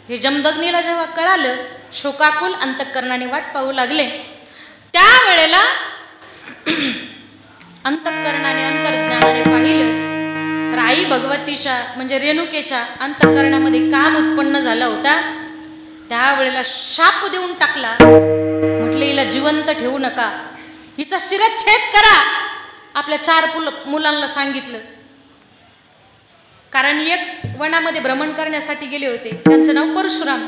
Speaker 1: हे जमदग्नीला जेव्हा कळालं, शोकाकुल अंतःकरणाने वाट पाहू लागले. त्यावेळेला अंतःकरणाने अंतर्ज्ञानाने पाहिलं तर आई भगवतीच्या म्हणजे रेणुकेच्या अंतःकरणामध्ये काम उत्पन्न झाला होता. त्यावेळेला शाप देऊन टाकला. म्हटलं हिला जिवंत ठेवू नका, हिचा शिरच्छेद करा. आपल्या 4 मुलांना सांगितलं, कारण एक वनामध्ये भ्रमण करण्यासाठी गेले होते, त्यांचं नाव परशुराम.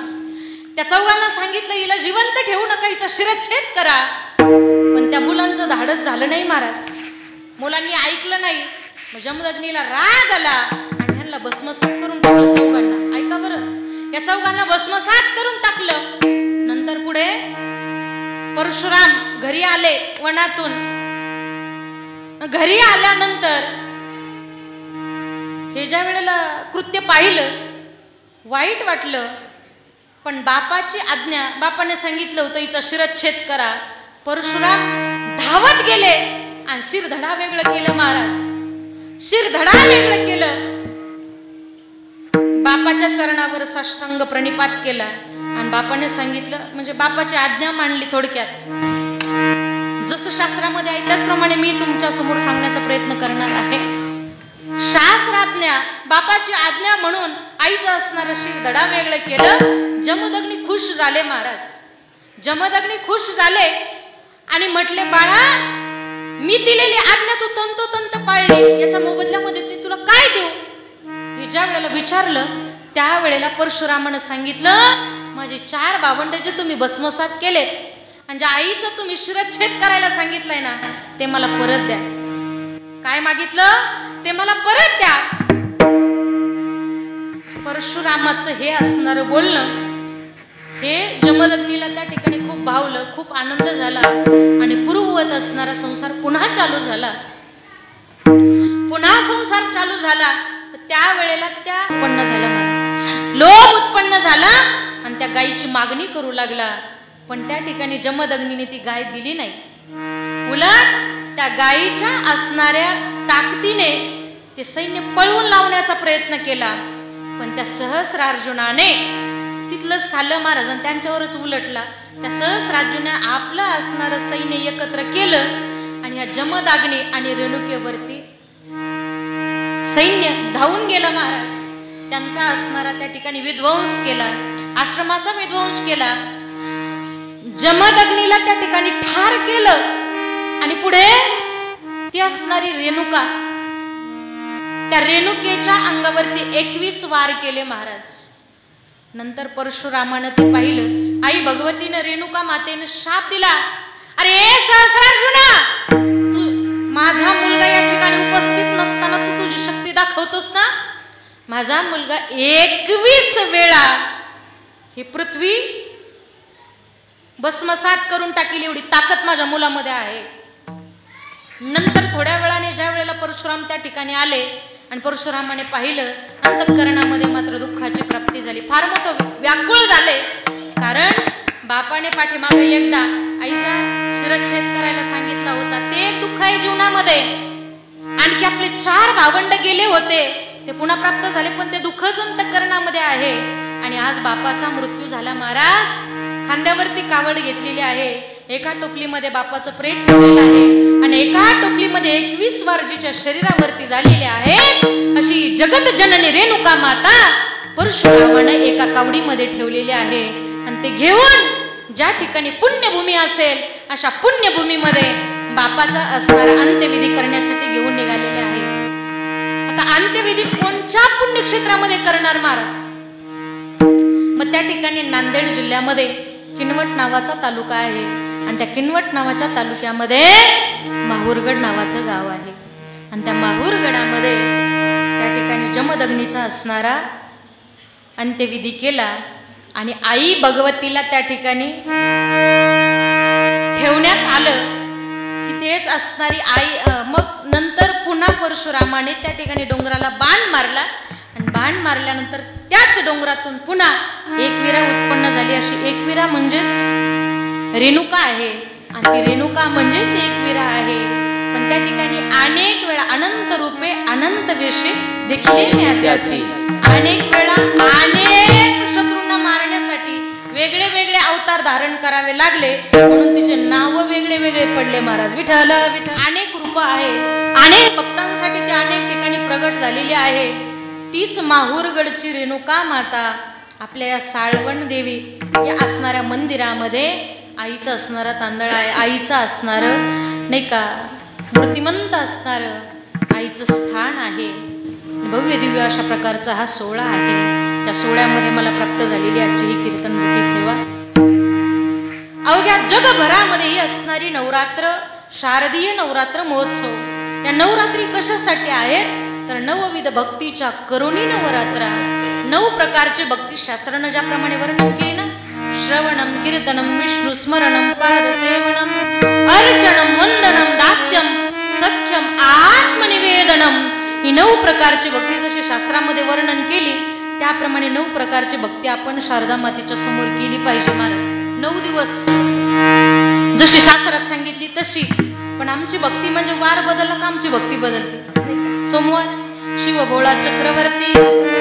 Speaker 1: त्या 4 सांगितलं हिला जिवंत ठेवू नका, हिचा शिरच्छेद करा. पण त्या मुलांचं धाडस झालं नाही महाराज, मुलांनी ऐकलं नाही. मग जमदग्नीला राग आला आणि ह्यांना भस्मसात करून टाकलं 4. ऐका बरं, या 4 भस्मसात करून टाकलं. नंतर पुढे परशुराम घरी आले वनातून. घरी आल्यानंतर हे ज्या वेळेला कृत्य पाहिलं वाईट वाटलं, पण बापाची आज्ञा, बापाने सांगितलं होतं हिचा शिरच्छेद करा. परशुराम धावत गेले आणि शिरधडा वेगळं केलं महाराज, शिरधडा वेगळं केलं. बापाच्या चरणावर साष्टांग प्रणिपात केला आणि बापाने सांगितलं, म्हणजे बापाची आज्ञा मांडली. थोडक्यात जसं शास्त्रामध्ये आहे त्याचप्रमाणे मी तुमच्या समोर सांगण्याचा प्रयत्न करणार आहे. शास्त्राज्ञा, बापाची आज्ञा म्हणून आईचं असणारं शिरधडा वेगळं केलं. जमदग्नी खुश झाले महाराज, जमदग्नी खुश झाले आणि म्हटले, बाळा मी दिलेली आज्ञा तू तंतोतंत पाळली, याच्या मोबदल्यामध्ये मी तुला काय देऊ? हे ज्या वेळेला विचारलं त्यावेळेला परशुरामानं सांगितलं, माझे 4 भावंड जे तुम्ही भस्मसात केलेत आणि ज्या आईचं तुम्ही शिरच्छेद करायला सांगितलंय ना, ते मला परत द्या. काय मागितलं? ते मला परत द्या. परशुरामाचं हे असणारं बोलणं हे जमदग्नीला त्या ठिकाणी खूप भावलं, खूप आनंद झाला आणि पूर्ववत असणारा संसार पुन्हा चालू झाला. पुन्हा संसार चालू झाला. त्यावेळेला त्या उत्पन्न झाला माणूस, लोभ उत्पन्न झाला आणि त्या गायीची मागणी करू लागला. पण त्या ठिकाणी जमदग्नीने ती गाय दिली नाही. उलट त्या गायीच्या असणाऱ्या ताकदीने ते सैन्य पळवून लावण्याचा प्रयत्न केला. पण त्या सहस्रार्जुनाने तिथलंच खाल्लं महाराज आणि त्यांच्यावरच उलटला. त्या सहस्रार्जुने आपलं असणारं सैन्य एकत्र केलं आणि या जमदग्नी आणि रेणुकेवरती सैन्य धावून गेलं महाराज. त्यांचा असणारा त्या ठिकाणी विध्वंस केला, आश्रमाचा विध्वंस केला. जमदग्नीला त्या ठिकाणी ठार केलं आणि पुढे ती असणारी रेणुका, त्या रेणुकेच्या अंगावरती 21 वार केले महाराज. नंतर परशुरामानं ते पाहिलं. आई भगवतीनं रेणुका मातेनं शाप दिला, अरे सहस्रार्जुना माझा मुलगा या ठिकाणी उपस्थित नसताना तू तुझी शक्ती दाखवतोस ना. माझा मुलगा 21 वेळा ही पृथ्वी भस्मसात करून टाकील एवढी ताकद माझ्या मुलामध्ये आहे. नंतर थोड्या वेळाने ज्या वेळेला परशुराम त्या ठिकाणी आले आणि परशुरामाने पाहिलं, अंतःकरणामध्ये मात्र दुःखाची प्राप्ती झाली. फार मोठं व्याकुळ झाले, कारण बापाने पाठीमागे एकदा आईचा शिरच्छेद करायला सांगितला होता. ते एक दुःख आहे जीवनामध्ये. आणखी आपले 4 भावंड गेले होते, ते पुन्हा प्राप्त झाले, पण ते दुःखच अंतःकरणामध्ये आहे. आणि आज बापाचा मृत्यू झाला. महाराज खांद्यावरती कावड घेतलेली आहे, एका टोपलीमध्ये बापाचं प्रेत ठेवलेलं आहे आणि एका टोपलीमध्ये 21 वार जिच्या शरीरावरती झालेले आहे, अशी जगत जननी रेणुका माता परशुरामाने एका कावडीमध्ये ठेवलेली आहे. आणि ते घेऊन ज्या ठिकाणी पुण्यभूमी असेल अशा पुण्यभूमीमध्ये बापाचा असणारा अंत्यविधी करण्यासाठी घेऊन निघालेले आहे. आता अंत्यविधी कोणत्या पुण्यक्षेत्रामध्ये करणार महाराज? मग त्या ठिकाणी नांदेड जिल्ह्यामध्ये किनवट नावाचा तालुका आहे आणि त्या किनवट नावाच्या तालुक्यामध्ये माहूरगड नावाचं गाव आहे. आणि त्या माहूरगडामध्ये त्या ठिकाणी जमदग्नीचा असणारा अंत्यविधी केला आणि आई भगवतीला त्या ठिकाणी ठेवण्यात आलं की तेच असणारी आई. मग नंतर पुन्हा परशुरामाने त्या ठिकाणी डोंगराला बाण मारला आणि बाण मारल्यानंतर त्याच डोंगरातून पुन्हा एकविरा उत्पन्न झाली. अशी एकविरा म्हणजेच रेणुका आहे आणि ती रेणुका म्हणजेच एकविरा आहे. पण त्या ठिकाणी अनेक वेळा अनंत रूपे अनंत वेशे देखील ज्ञात्यासी, अनेक वेळा अनेक शत्रूंना मारण्यासाठी वेगळे वेगळे अवतार धारण करावे लागले, म्हणून तिचे नाव वेगळे वेगळे पडले. महाराज विठ्ठल विठ्ठल अनेक रूप आहे, अनेक भक्तांसाठी ते अनेक ठिकाणी प्रगट झालेली आहे. तीच माहूरगडची रेणुका माता आपल्या या साळवण देवी या असणाऱ्या मंदिरामध्ये आईचं असणारं तांदळ आहे, आईचं असणारं नाही का मूर्तिमंत असणारं आईचं स्थान आहे. भव्य दिव्य अशा प्रकारचा हा सोहळा आहे. त्या सोहळ्यामध्ये मला प्राप्त झालेली आजची ही कीर्तनरूपी सेवा. अवघ्या जगभरामध्ये ही असणारी नवरात्र, शारदीय नवरात्र महोत्सव. या नवरात्री कशासाठी आहेत तर नवविध भक्तीच्या करुणी नवरात्रा. 9 प्रकारचे भक्ती शास्त्रानं ज्याप्रमाणे वर्णन केले ना, श्रवणम कीर्तनम विष्णू स्मरणम पादसेवनम अर्चनम वंदनम दास्यम सख्यम आत्मनिवेदनम, ही 9 प्रकारची भक्ती जशी शास्त्रामध्ये वर्णन केली त्याप्रमाणे 9 प्रकारची भक्ती आपण शारदा मातेच्या समोर केली पाहिजे. महाराज 9 दिवस जशी शास्त्रात सांगितली तशी, पण आमची भक्ती म्हणजे वार बदलला का आमची भक्ती बदलते. सोमवार शिव भोळा चक्रवर्ती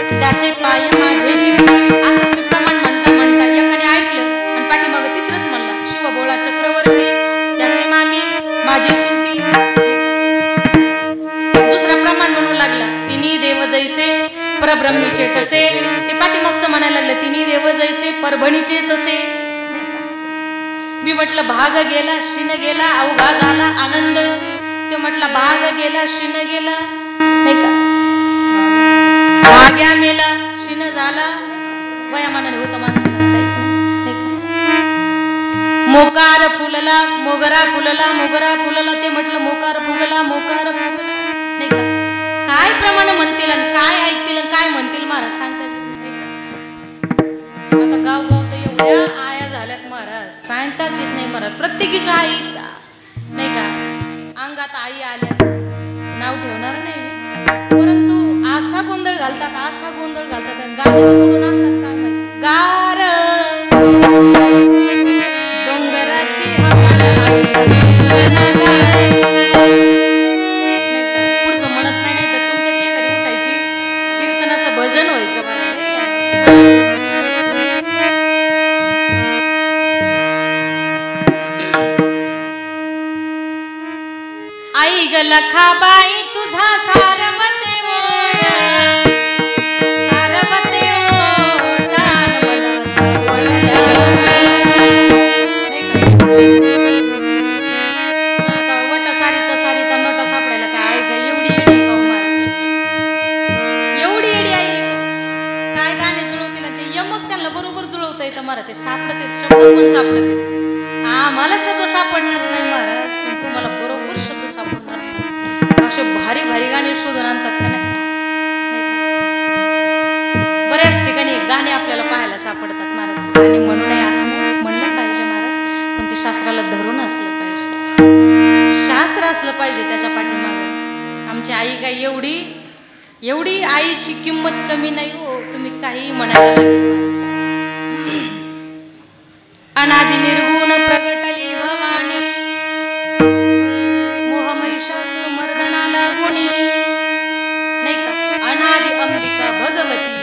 Speaker 1: त्याचे पाय माझे चित्ती, असंच मी प्रमाण म्हणता म्हणता एकाने ऐकलं आणि पाठीमागं तिसरंच म्हणला, शिव भोळा चक्रवर्ती त्याची मामी माझी चिंती. दुसरा प्रमाण म्हणू लागला, तिन्ही देव जैसे परब्रह्मीचे ठसे. ते पाठीमागचं म्हणायला लागलं, तिन्ही देव जैसे परभणीचे ससे. मी म्हटलं भाग गेला शिन गेला अवघा झाला आनंद. ते म्हटलं भाग गेला शिन गेला नाही का, भाग्या मेला शिन झाला. वयामानाने होता माणसाला नाही का. मोकार फुलला मोगरा फुलला मोगरा फुलला. ते म्हटलं मोकार फुगला मोकार फुगला नाही का. काय प्रमाण म्हणतील आणि काय ऐकतील आणि काय म्हणतील महाराज सांगताच नाही का. आता गाव गाव तर एवढ्या आया झाल्यात महाराज, सांगताच येत नाही महाराज. प्रत्येकीच्या आई नाही का अंगात आई आल्या, नाव ठेवणार नाही मी, परंतु असा गोंधळ घालतात असा गोंधळ घालतात गाडी कुठून आणतात काय माहिती. गार डोंगराची पुढचं म्हणत नाही, नाही तर तुमच्यातली एखादी उठायची कीर्तनाचं भजन व्हायचं. आई ग लखाबाई तुझा सारवते ओढ, सारवते ओढान मला सापडल्या. आता वट सारिता सारिता नोटा सापडायला काय आई ग एवढी येडी का महाराज, एवढी येडी आई काय गाणे जुळवतील ते यमक त्यांना बरोबर जुळवता येतं महाराज. ते सापडते शब्द पण सापडते, आम्हाला शब्द सापडणार नाही महाराज, पण तुम्हाला बरोबर शब्द सापडणार. भारी भारी गाणी शोधून आणतात का नाही? बऱ्याच ठिकाणी गाणे आपल्याला पाहायला सापडतात. महाराज गाणी म्हणू नये असं म्हणलं पाहिजे महाराज, पण ते शास्त्राला धरून असलं पाहिजे, शास्त्र असलं पाहिजे त्याच्या पाठीमागं. आमची आई काय एवढी आईची किंमत कमी नाही हो, तुम्ही काही म्हणायला लागले. अनादि निर्गुण प्रगटली भवानी, मोह महिषासुर मर्दनाला गुणी, नाही का? अनादि अंबिका भगवती,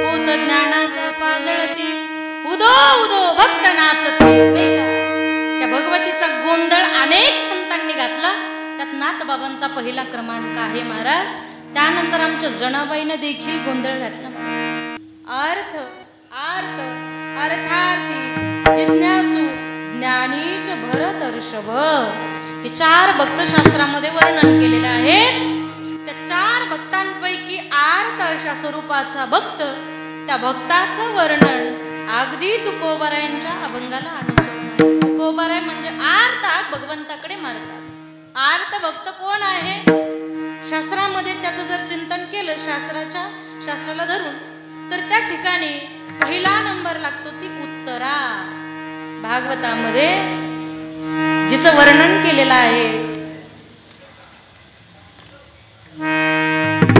Speaker 1: पोत ज्ञानाचा पाजळती, उदो उदो भक्त नाचती, नाही का? त्या भगवतीचा गोंधळ अनेक संतांनी घातला, त्यात नाथबाबांचा पहिला क्रमांक आहे महाराज. त्यानंतर आमच्या जनाबाईनं देखील गोंधळ घातला महाराज. अर्थ आर्थ अर्थार्थी जिज्ञासू ज्ञानीच भरत ऋषभ, हे 4 भक्त शास्त्रामध्ये वर्णन केलेले आहेत. त्या 4 भक्तांपैकी आर्त अशा स्वरूपाचा भक्त, त्या भक्ताचं वर्णन अगदी तुकोबारायांच्या अभंगाला अनुसरून. तुकोबाराय म्हणजे आर्त भगवंताकडे मारतात. आर्त भक्त कोण आहे? शास्त्रामध्ये त्याचं जर चिंतन केलं, शास्त्राला धरून, तर त्या ठिकाणी पहिला नंबर लागतो ती उत्तरा. भागवतामध्ये जिचं वर्णन केलेलं आहे,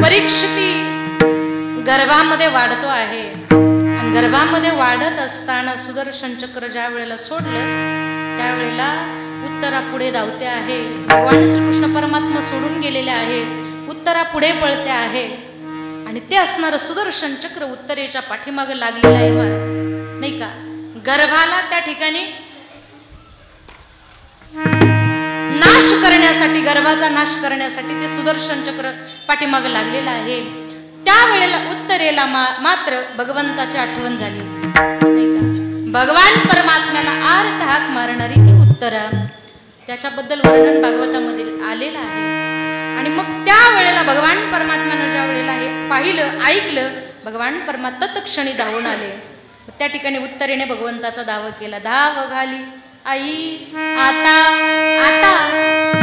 Speaker 1: परीक्षिती गर्भामध्ये वाढतो आहे, आणि गर्भामध्ये वाढत असताना सुदर्शन चक्र ज्या वेळेला सोडलं त्यावेळेला उत्तरा पुढे धावते आहे. भगवान श्रीकृष्ण परमात्मा सोडून गेलेले आहेत, उत्तरा पुढे पळते आहे, आणि ते असणारं सुदर्शन चक्र उत्तरेच्या पाठीमागं लागलेलं आहे महाराज, नाही का? गर्भाला त्या ठिकाणी नाश करण्यासाठी, गर्भाचा नाश करण्यासाठी ते सुदर्शन चक्र पाठीमागं लागलेलं आहे. त्यावेळेला उत्तरेला मात्र भगवंताची आठवण झाली, नाही का? भगवान परमात्म्याला आर्त हाक मारणारी ती उत्तरा, त्याच्याबद्दल वर्णन भागवतामधील आलेलं आहे. आणि मग त्या वेळेला भगवान परमात्म्यानं ज्या वेळेला हे पाहिलं, ऐकलं, भगवान परमात्मा तत्क्षणी धावून आले. त्या ठिकाणी उत्तरेने भगवंताचा दावा केला, धाव घाली आई आता आता.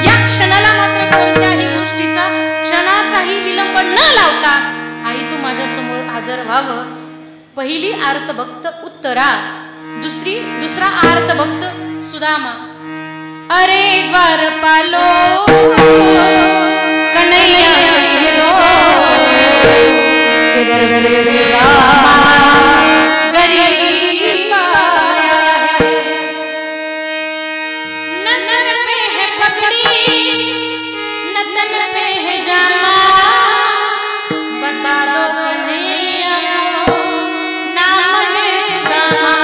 Speaker 1: या क्षणाला मात्र कोणत्याही गोष्टीचा क्षणाचाही विलंब न लावता आई तू माझ्या समोर हजर व्हावं. पहिली आर्त भक्त उत्तरा, दुसरा आर्त भक्त सुदामा. अरे द्वारपालो कन्हैया सैयदो, किधर गए सुदामा गरीब आया है. न सर पे है पगड़ी न तन पे है जामा, बता दो कन्हैया को नाम है सुदामा,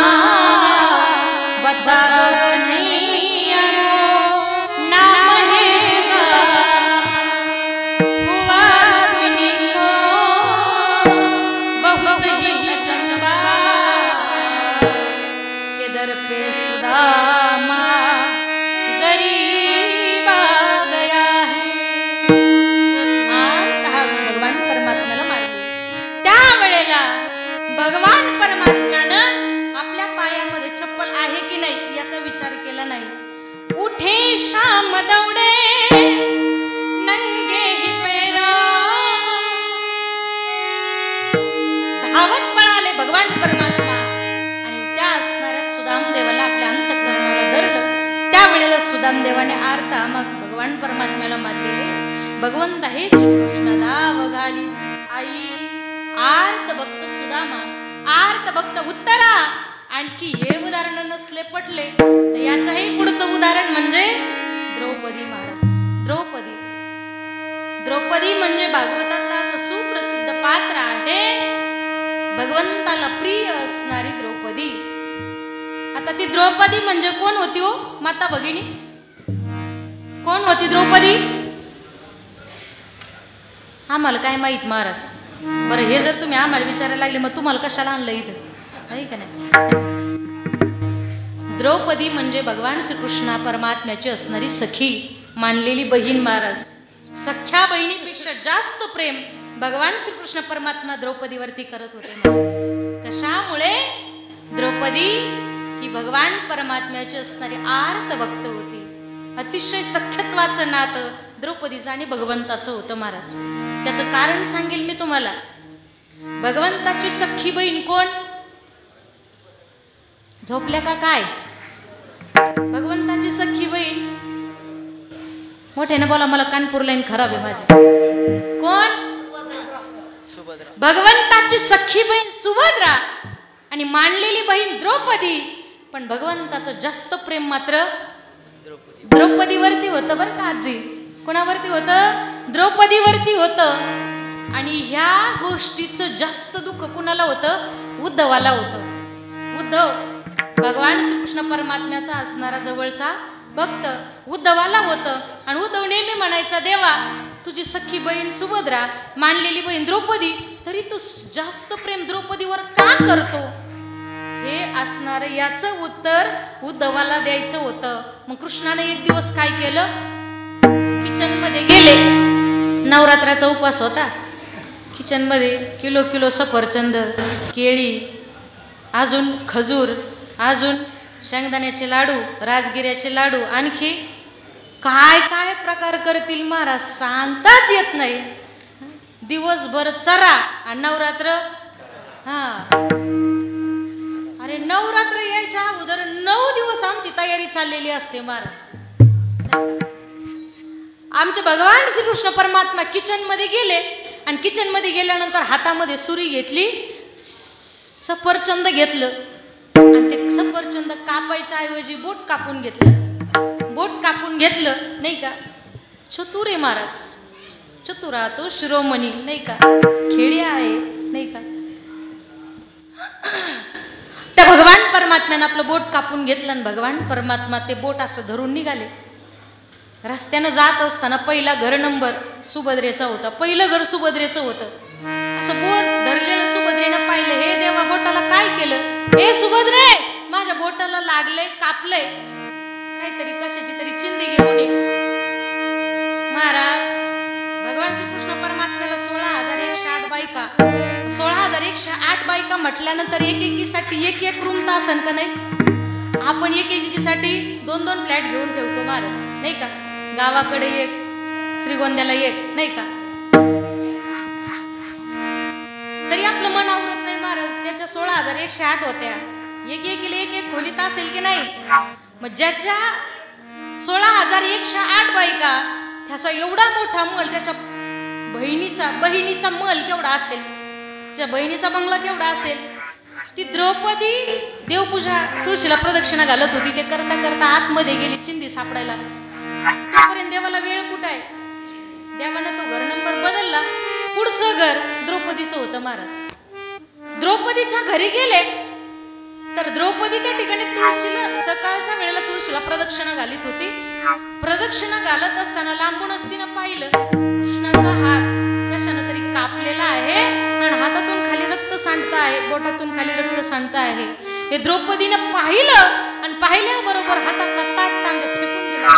Speaker 1: बता दो कन्हैया को नाम है सुदामा. हुआ रुक्मिणी को बहुत ही अचंबा, के दर पे सुदामा गरीब आ गया है. भगवान परमात्म्याला मारले. त्यावेळेला भगवान परमात्म्यानं आपल्या पायामध्ये चप्पल आहे की नाही याचा विचार केला नाही. उठे शाम दौडे नंगे ही पैरा, धावत पळाले भगवान परमात्मा, आणि त्या असणाऱ्या सुदामदेवाला आपल्या अंतःकरणाला धरलं. त्यावेळेला सुदामदेवाने आर्ता मग भगवान परमात्म्याला मारले. भगवंत हे श्रीकृष्ण धाव घाली आई. आर्त भक्त सुदामा, आर्त भक्त उत्तरा. आणखी हे उदाहरण नसले पटले तर याचंही पुढचं उदाहरण म्हणजे द्रौपदी महाराज. द्रौपदी म्हणजे भागवतातला असं सुप्रसिद्ध पात्र आहे, भगवंताला प्रिय असणारी द्रौपदी. आता ती द्रौपदी म्हणजे कोण होती हो माता भगिनी? कोण होती द्रौपदी? आम्हाला काय माहित महाराज. बरं हे जर तुम्ही आम्हाला विचारायला लागले मग तुम्हाला कशाला आणलं इथं, आहे का नाही? द्रौपदी म्हणजे भगवान श्रीकृष्ण परमात्म्याची असणारी सखी, मानलेली बहीण महाराज. सख्या बहिणीपेक्षा जास्त प्रेम भगवान श्रीकृष्ण परमात्मा द्रौपदीवरती करत होते महाराज. कशामुळे? द्रौपदी ही भगवान परमात्म्याची असणारी आर्त भक्त होती. अतिशय सख्यत्वाचं नातं द्रौपदीचं आणि भगवंताचं होतं महाराज. त्याचं कारण सांगेल मी तुम्हाला. भगवंताची सख्खी बहीण कोण? झोपल्या का काय? भगवंताची सख्खी बहीण मोठ्याने बोला, मला कानपूर लाईन खराब आहे माझी. कोण? भगवंताची सख्खी बहीण सुभद्रा आणि मानलेली बहीण द्रौपदी. पण भगवंताचं जास्त प्रेम मात्र द्रौपदीवरती होतं बरं का आजी. कोणावरती होतं? द्रौपदीवरती होतं. आणि ह्या गोष्टीचं जास्त दुःख कुणाला होतं? उद्धवाला होतं. उद्धव भगवान श्रीकृष्ण परमात्म्याचा असणारा जवळचा भक्त उद्धवाला होतं. आणि उद्धव नेहमी म्हणायचा, देवा तुझी सख्खी बहीण सुभद्रा, मानलेली बहीण द्रौपदी, तरी तू जास्त प्रेम द्रौपदीवर का करतो? हे असणार याचं उत्तर उद्धवाला द्यायचं होतं. मग कृष्णाने एक दिवस काय केलं? किचन मध्ये गेले. नवरात्राचा उपवास होता. किचन मध्ये किलो किलो सफरचंद, केळी, अजून खजूर, अजून शेंगदाण्याचे लाडू, राजगिऱ्याचे लाडू, आणखी काय काय प्रकार करतील महाराज सांगताच येत नाही. दिवसभर चरा आणि नवरात्र. अरे नवरात्र यायच्या अगोदर 9 दिवस आमची तयारी चाललेली असते महाराज. आमचे भगवान श्रीकृष्ण परमात्मा किचन मध्ये गेले आणि किचन मध्ये गेल्यानंतर हातामध्ये सुरी घेतली, सफरचंद घेतलं आणि ते सफरचंद कापायच्या ऐवजी बोट कापून घेतलं. बोट कापून घेतलं नाही का. चतुर आहे महाराज. चतुरा तो शिरोमणी नाही का. खेडी आहे नाही का. त्या भगवान परमात्म्यानं आपलं बोट कापून घेतलं आणि भगवान परमात्मा ते बोट असं धरून निघाले. रस्त्यानं जात असताना पहिला घर नंबर सुभद्रेचा होता. पहिलं घर सुभद्रेचं होतं. असं बोट धरलेलं सुभद्रेनं पाहिलं. हे देवा बोटाला काय केलं? हे सुभद्रे माझ्या बोटाला लागलंय, कापलंय, काहीतरी कशाची तरी चिंदी घेऊन ये. महाराज भगवान श्रीकृष्ण परमात्म्याला 16,108 बायका, 16,108 बायका म्हटल्यानंतर एकेकीसाठी एक रूम तर असन का नाही? आपण एकेकीसाठी 2-2 फ्लॅट घेऊन ठेवतो महाराज नाही का. गावाकडे एक, श्रीगोंद्याला एक नाही का. तरी आपलं मन आवरत नाही महाराज. त्याच्या 16,108 होत्या. एकेकीला एक खोलीत असेल की नाही. मग ज्याच्या 16,108 बायका, त्याचा एवढा मोठा मल, त्याच्या बहिणीचा मल केवढा असेल, त्या बहिणीचा बंगला केवढा असेल. ती द्रौपदी देवपूजा तुळशीला प्रदक्षिणा घालत होती. ते करता करता आतमध्ये गेली चिंदी सापडायला. तोपर्यंत देवाला वेळ कुठं आहे. देवानं तो घर नंबर बदलला. पुढचं घर द्रौपदीचं होतं महाराज. द्रौपदीच्या घरी गेले तर द्रौपदी त्या ठिकाणी तुळशीला सकाळच्या वेळेला तुळशीला प्रदक्षिणा घालीत होती. प्रदक्षिणा घालत असताना लांबूनच तिनं पाहिलं कृष्णाचा हात कशानं तरी कापलेला आहे आणि हातातून खाली रक्त सांडत आहे, बोटातून खाली रक्त सांडत आहे. हे द्रौपदीनं पाहिलं आणि पाहिल्याबरोबर हातातला ताट तांबे फेकून दिला.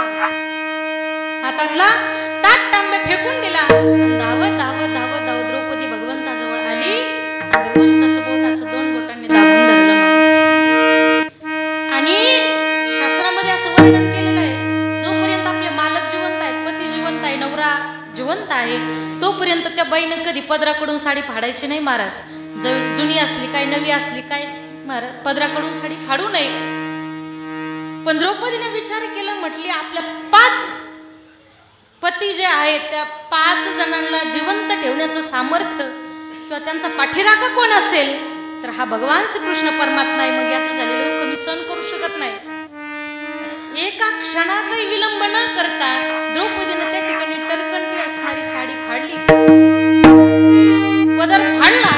Speaker 1: हातातला ताट तांबे फेकून दिला. धावत धावत धावत धावत द्रौपदी भगवंताजवळ आली आणि भगवंताचं बोट असं 2 बोटांनी दाबून धरलं माणूस. आणि शास्त्रामध्ये असं वर्णन केलेलं आहे, जोपर्यंत आपले मालक जिवंत आहेत, पती जिवंत आहे, नवरा जिवंत आहे, तोपर्यंत त्या बाईनं कधी पदराकडून साडी फाडायची नाही महाराज. जुनी असली काय नवी असली काय महाराज, पदराकडून साडी फाडू नये. पण द्रौपदीने विचार केला, म्हटली आपल्या 5 पती जे आहेत त्या 5 जणांना जिवंत ठेवण्याचं सामर्थ्य किंवा त्यांचा पाठीराखा कोण असेल तर हा भगवान श्रीकृष्ण परमात्मा आहे. मग याचं झालेलं दुःख मी सहन करू शकत नाही. एका क्षणाचाही विलंब न करता द्रौपदीने त्या ठिकाणी टरकंटी असणारी साडी फाडली, पदर फाडला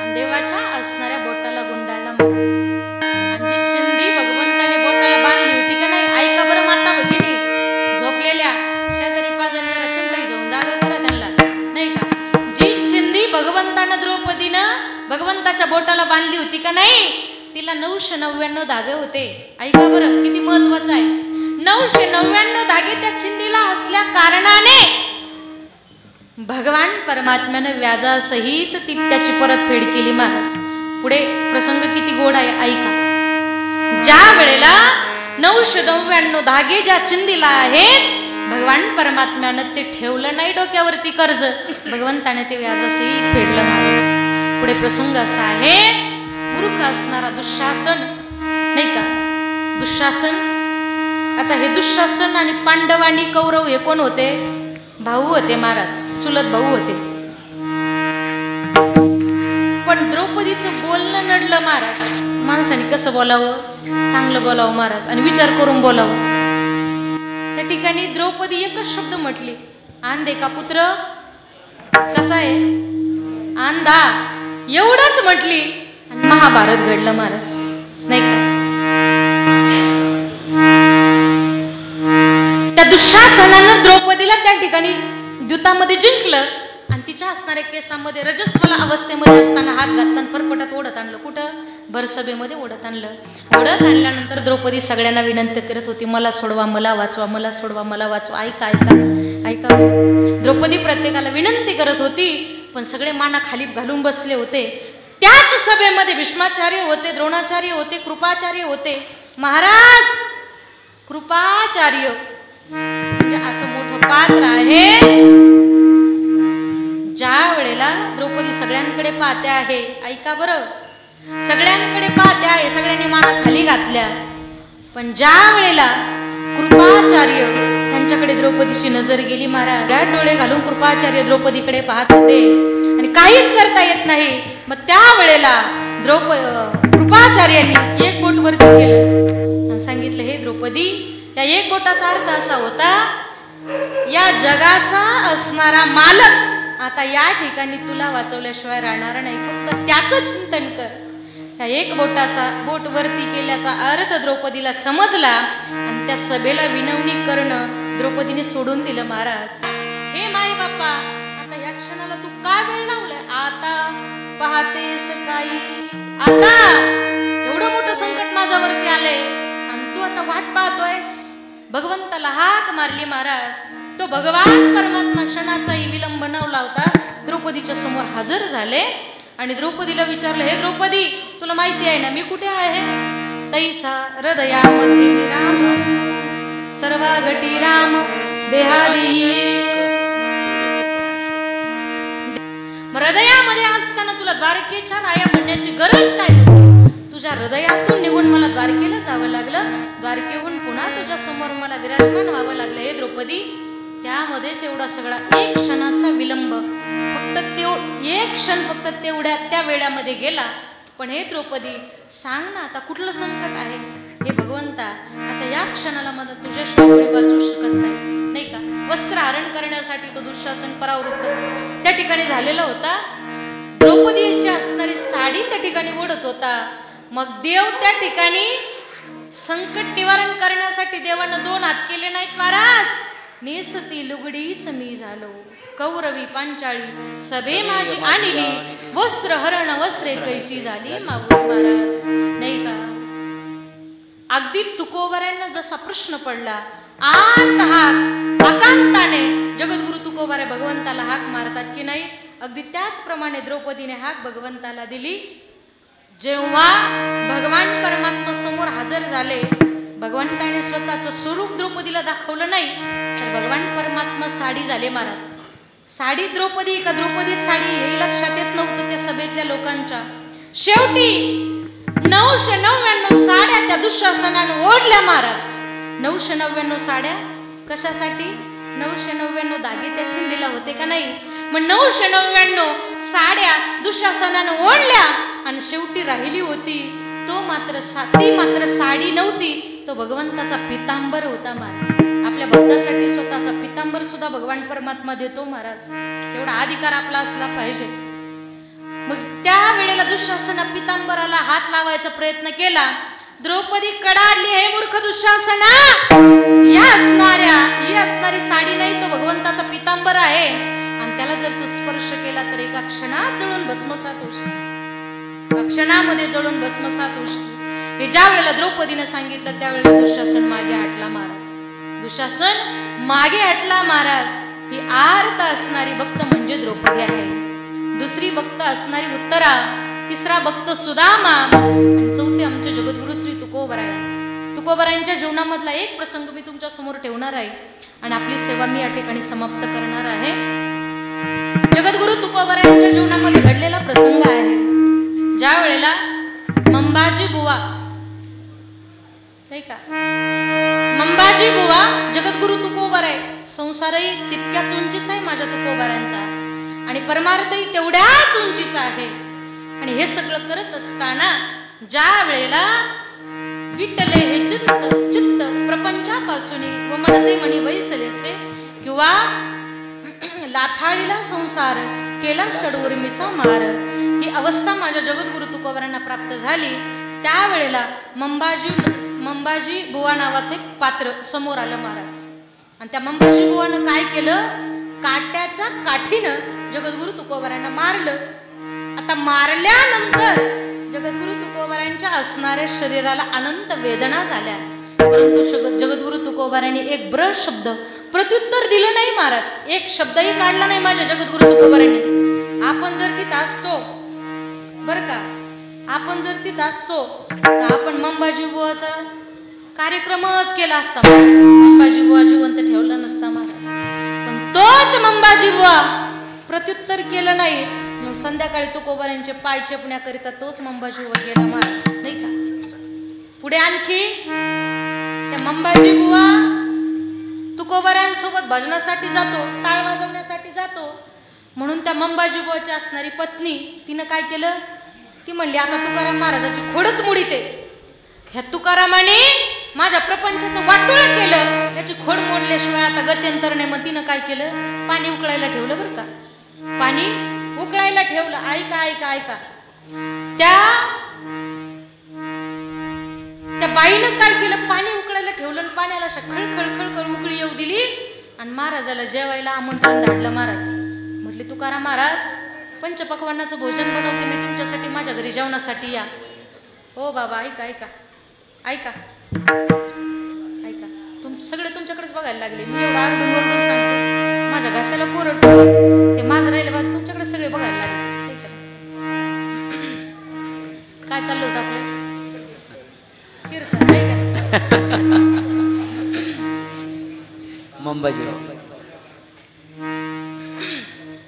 Speaker 1: आणि देवाच्या असणाऱ्या बोटाला गुंडाळला महाराज. आणि जी चिंधी भगवंताने बोटाला बांधली होती का नाही, ऐका बरं माता भगिनी, झोपलेल्या शेजारी पाजारीच्या चिमटा घेऊन जागा करा त्यांना नाही का. जी चिंधी भगवंतानं द्रौपदीनं भगवंताच्या बोटाला बांधली होती का नाही, तिला 999 धागे होते. ऐका बरं किती महत्वाचं आहे. 999 धागे त्या चिंदीला असल्या कारणाने भगवान परमात्म्यानं व्याजासहित त्याची परतफेड केली महाराज. पुढे प्रसंग किती गोड आहे ऐका. ज्या वेळेला 999 धागे ज्या चिंदीला आहेत भगवान परमात्म्यानं ते ठेवलं नाही डोक्यावरती कर्ज, भगवंताने ते व्याजासहित फेडलं महाराज. पुढे प्रसंग असा आहे, मूर्ख असणारा दुःशासन नाही का, दुःशासन. आता हे दुःशासन आणि पांडव आणि कौरव हे कोण होते? भाऊ होते महाराज, चुलत भाऊ होते. पण द्रौपदीचं बोलणं नडलं महाराज. माणसाने कसं बोलावं? चांगलं बोलावं महाराज, आणि विचार करून बोलावं. त्या ठिकाणी द्रौपदी एकच शब्द म्हटली, आंधे का पुत्र कसा आहे? आंधा, एवढंच म्हटली आणि महाभारत घडलं महाराज नाही का. त्या दुःशासनानं द्रौपदीला त्या ठिकाणी द्यूतामध्ये जिंकलं आणि तिच्या असणाऱ्या केसामध्ये रजस्वला अवस्थेमध्ये असताना हात घातला आणि फरफटात ओढत आणलं. कुठं? भरसभेमध्ये ओढत आणलं. ओढत आणल्यानंतर द्रौपदी सगळ्यांना विनंती करत होती, मला सोडवा, मला वाचवा, मला सोडवा, मला वाचवा. ऐका ऐका ऐका. द्रौपदी प्रत्येकाला विनंती करत होती, पण सगळे माना खाली घालून बसले होते. त्याच सभेमध्ये भीष्माचार्य होते, द्रोणाचार्य होते, कृपाचार्य होते. महाराज कृपाचार्य म्हणजे असं मोठं पात्र आहे, ज्या वेळेला द्रौपदी सगळ्यांकडे पाहते आहे, ऐका बरं, सगळ्यांकडे पाहते आहे, सगळ्यांनी माना खाली घातल्या, पण ज्या वेळेला कृपाचार्य त्यांच्याकडे द्रौपदीची नजर गेली महाराज, त्या डोळे घालून कृपाचार्य द्रौपदीकडे पाहत होते आणि काहीच करता येत नाही. मग त्या वेळेला कृपाचार्यांनी एक बोट वरती केलं आणि सांगितलं, हे द्रौपदी, या एक बोटाचा अर्थ असा होता, या जगाचा असणारा मालक आता या ठिकाणी तुला वाचवल्याशिवाय राहणार नाही, फक्त त्याचं चिंतन कर. ह्या एक बोट वरती केल्याचा अर्थ द्रौपदीला समजला आणि त्या सभेला विनवणी करणं द्रौपदीने सोडून दिलं महाराज. हे माई बाप्पा, आता या क्षणाला तू काय वेळ लावलाय? आता पाहतेस काही, आता एवढं मोठं संकट माझ्यावरती आलंय आणि तू आता वाट पाहतोयस? भगवंताला हाक मारली महाराज. तो भगवान परमात्मा क्षणाचाही विलंब न लावता द्रौपदीच्या समोर हजर झाले आणि द्रौपदीला विचारलं, हे द्रौपदी, तुला माहिती आहे ना मी कुठे आहे? तैसा हृदयामध्ये मी राम, सर्वा घटी राम देहादी. हृदयामध्ये असताना तुला द्वारकेच्या राया म्हणण्याची गरज काय? तुझ्या हृदयातून निघून मला द्वारकेला जावं लागलं, द्वारकेहून पुन्हा तुझ्या समोर मला विराजमान व्हावं लागलं. हे द्रौपदी, त्यामध्येच एवढा सगळा एक क्षणाचा विलंब, फक्त एक क्षण फक्त तेवढ्या त्या वेळामध्ये गेला. पण हे द्रौपदी, सांग ना आता कुठलं संकट आहे? हे भगवंता, आता या क्षणाला मला तुझ्याशिवाय कोणी वाचू शकत नाही, नाही का. वस्त्र हरण करण्यासाठी तो दुःशासन परावृत्त त्या ठिकाणी झालेला होता. द्रौपदीची असणारी साडी त्या ठिकाणी ओढत होता. मग देव त्या ठिकाणी संकट निवारण करण्यासाठी देवानं दोन हात केले नाहीत महाराज. नेसती लुगडीच मी झालो, कौरवी पांचाळी सभे माझी आणली, वस्त्र हरण वस्त्रे कैसी झाली माऊली महाराज, नाही का. अगदी तुकोबाऱ्यांना जसा प्रश्न पडला, आर्त हाक आकांताने जगद्गुरु तुकोबारे भगवंताला हाक मारतात की नाही, अगदी त्याचप्रमाणे द्रौपदीने हाक भगवंताला दिली. जेव्हा भगवान परमात्मा समोर हजर झाले, भगवंताने स्वतःचं स्वरूप द्रौपदीला दाखवलं नाही, तर भगवान परमात्मा साडी झाले महाराज. साडी द्रौपदी का द्रौपदीत साडी हे लक्षात येत नव्हतं त्या सभेतल्या लोकांच्या. शेवटी 999 साड्या त्या दुःशासनाने ओढल्या महाराज. 999 साड्या कशासाठी? 999 दागे त्या चिंधीला होते का नाही? मग 999 साड्या दुःशासनाने ओढल्या आणि शेवटी राहिली होती तो मात्र ती मात्र साडी नव्हती, तो भगवंताचा पितांबर होता महाराज. आपल्या भक्तासाठी स्वतःचा पितांबर सुद्धा भगवान परमात्मा देतो महाराज, एवढा अधिकार आपला असला पाहिजे. मग त्या वेळेला दुःशासना पितांबराला हात लावायचा प्रयत्न केला. द्रौपदी कडाडली, हे मूर्ख दुःशासना, ही असणारी साडी नाही, तो भगवंताचा पितांबर आहे आणि त्याला जर तू स्पर्श केला तर एका क्षणात जळून भस्मसात होशील, क्षणामध्ये जळून भस्मसात होशील. हे ज्या वेळेला द्रौपदीने सांगितलं त्यावेळेला दुःशासन मागे हटला महाराज. दुःशासन मागे हटला महाराज. ही आर्त असणारी भक्त म्हणजे द्रौपदी आहे. दुसरी भक्त असणारी उत्तरा, तिसरा भक्त सुदामा आणि चौथे आमचे जगद्गुरु श्री तुकोबराय. तुकोबारायांच्या जीवनामधला एक प्रसंग मी तुमच्या समोर ठेवणार आहे आणि आपली सेवा मी या ठिकाणी समाप्त करणार आहे. जगद्गुरु तुकोबारायांच्या जीवनामध्ये घडलेला प्रसंग आहे. ज्या वेळेला मंबाजी बुवा नाही का, मंबाजी बुवा जगद्गुरु तुकोबाराय, संसारही तितक्याच उंचीचा आहे माझ्या तुकोबारायांचा आणि परमार्थही तेवढ्याच उंचीचा आहे. आणि हे सगळं करत असताना ज्या वेळेला विठ्ठले हे चित्त प्रपंचापासून व म्हणते म्हणी वैसलेसे किंवा लाथाळीला संसार केला षडउर्मीचा मार, ही अवस्था माझ्या जगद्गुरु तुकोबारांना प्राप्त झाली. त्यावेळेला मंबाजी बुवा नावाचं एक पात्र समोर आलं महाराज. आणि त्या मंबाजी बुवानं काय केलं, काट्याच्या काठीनं जगद्गुरु तुकोबारांना मारलं. आता मारल्यानंतर जगद्गुरु तुकोबारांच्या असणाऱ्या शरीराला अनंत वेदना झाल्या, परंतु जगद्गुरु तुकोबारांनी एक ब्र शब्द प्रत्युत्तर दिलं नाही महाराज. एक शब्दही काढला नाही माझ्या जगद्गुरु तुकोबारांनी. आपण जर तिथं असतो बर का, आपण जर तिथं असतो तर आपण मंबाजी बुवाचा कार्यक्रमच केला असता महाराज. मंबाजी बुवा जिवंत ठेवला नसता महाराज. पण तोच मंबाजी बुवा प्रत्युत्तर केलं नाही. मग संध्याकाळी तुकोबारांचे पाय चेपण्याकरिता तोच मंबाजी बुवा गेला महाराज नाही का. पुढे आणखी त्या मंबाजी बुवा तुकोबारांसोबत भजनासाठी जातो, टाळ वाजवण्यासाठी जातो. म्हणून त्या मंबाजी बुवाची असणारी पत्नी तिनं काय केलं, ती म्हणली आता तुकाराम महाराजाची खोडच मोडीते. ह्या तुकारामाने माझ्या प्रपंचाचं वाटोळ केलं, याची खोड मोडल्याशिवाय आता गत्यंतर नाही. मग तिनं काय केलं, पाणी उकळायला ठेवलं बरं का, पाणी उकळायला ठेवलं. ऐका ऐका ऐका, त्या बाईनं काय केलं, पाणी उकळायला ठेवलं आणि पाण्याला अशा खळखळ खळखळ उकळी येऊ दिली आणि महाराजाला जेवायला आमंत्रण धाडलं. महाराज म्हटले तुकाराम महाराज पंचपक्वान्नाचं भोजन बनवते मी तुमच्यासाठी, माझ्या घरी जेवणासाठी या. हो बाबा ऐका ऐका ऐका ऐका, सगळे तुमच्याकडेच बघायला लागले. मी एवढं आरडून वरडून सांगते, माझ्या घशाला कोरड ते माझं राहिलं बघ, तुमच्याकडे सगळे बघायला लागले. काय चाललं होतं आपलं कीर्तन नाही का. मंबाजी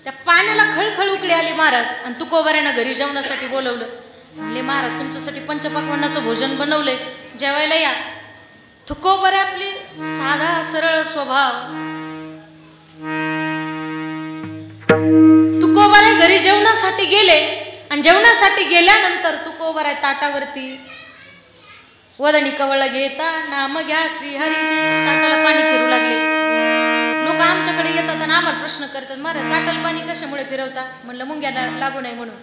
Speaker 1: त्या पाण्याला खळखळ उकळी आली महाराज आणि तुकोबारांना घरी जेवणासाठी बोलवलं. म्हणले महाराज तुमच्यासाठी पंचपक्वान्नाचं भोजन बनवलंय, जेवायला या. तुकोबारे आपली साधा सरळ स्वभाव, तुकोबारे घरी जेवणासाठी गेले आणि जेवणासाठी गेल्यानंतर तुकोबारे ताटावरती वदनी कवळ घेता नाम घ्या श्रीहरीचे ताटाला पाणी फिरू लागले. लोक आमच्याकडे येतात आणि आम्हाला प्रश्न करतात, महाराज ताटाला पाणी कशामुळे फिरवता. म्हणलं मुंग्याला लागू नये म्हणून.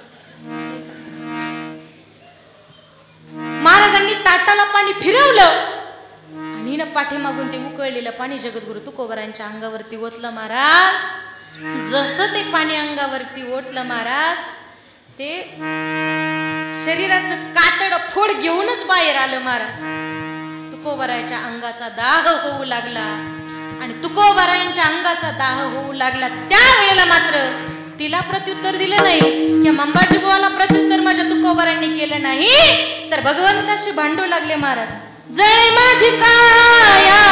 Speaker 1: महाराजांनी ताटाला पाणी फिरवलं आणि पाठीमागून ते उकळलेलं पाणी जगद्गुरु तुकोबारांच्या अंगावरती ओतलं महाराज. जसं ते पाणी अंगावरती ओतलं महाराज, ते शरीराचं कातड फोड घेऊनच बाहेर आलं महाराज. तुकोबारांच्या अंगाचा दाह होऊ लागला आणि तुकोबारांच्या अंगाचा दाह होऊ लागला. त्यावेळेला मात्र तिला प्रत्युत्तर दिलं नाही किंवा मंबाजी बुवाला प्रत्युत्तर माझ्या तुकोबारांनी केलं नाही, तर भगवंताशी भांडू लागले महाराज. जळे माझी काया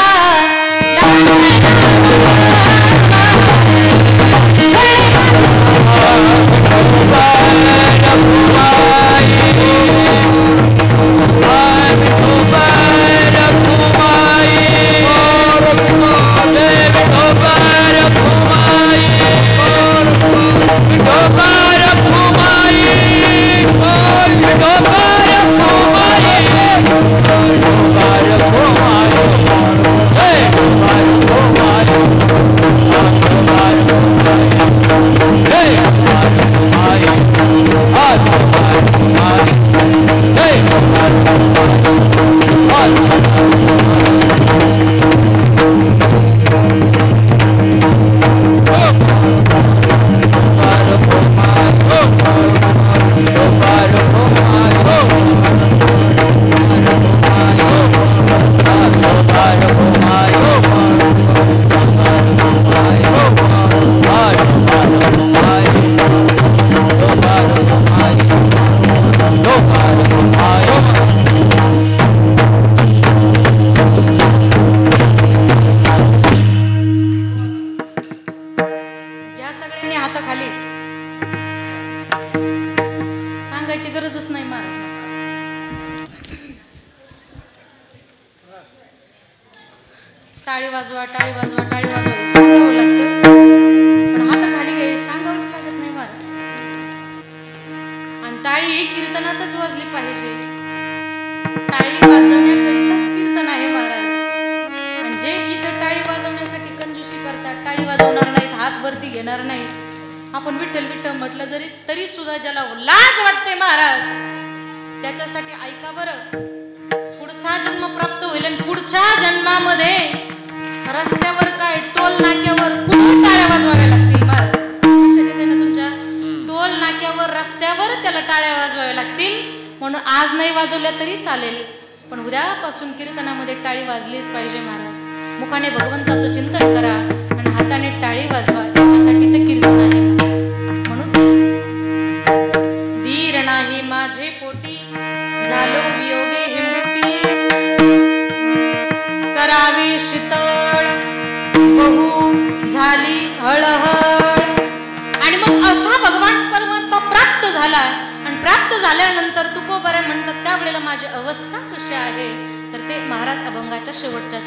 Speaker 2: Hey!
Speaker 1: टाळी वाजवा टाळी वाजवा टाळी वाजवा हे सांगावं लागतं, पण हात खाली घ्याय सांगावंच लागत नाही महाराज. आणि टाळी ही कीर्तनातच वाजली पाहिजे. टाळी वाजवण्याकरिताच कीर्तन आहे महाराज. आणि जे इथं टाळी वाजवण्यासाठी कंजूसी करतात, टाळी वाजवणार नाहीत, हात वरती घेणार नाहीत, आपण विठ्ठल विठ्ठल म्हटलं जरी तरी सुद्धा ज्याला लाज वाटते महाराज, त्याच्यासाठी ऐका बरं, पुढचा जन्म प्राप्त होईल आणि पुढच्या जन्मामध्ये रस्त्यावर काय टोल नाक्यावर कुठून टाळ्या वाजवाव्या लागतील महाराज. लक्षात येते ना तुमच्या? टोल नाक्यावर रस्त्यावर त्याला टाळ्या वाजवाव्या लागतील. म्हणून आज नाही वाजवल्या तरी चालेल, पण उद्यापासून कीर्तनामध्ये टाळी वाजलीच पाहिजे महाराज. मुखाने भगवंताचं चिंतन करा आणि हाताने टाळी वाजवा, त्याच्यासाठी ते कीर्तन आहे. म्हणून धीर नाही माझे पोटी झालो वियोगे हिमपुटी, करावे शीतळ बहु झाली हळहळ. आणि मग असा भगवान परमात्मा प्राप्त झाला. आणि प्राप्त झाल्यानंतर तुकोबारे म्हणतात त्यावेळेला माझी अवस्था कशी आहे, तर ते महाराज अभंगाच्या शेवटच्या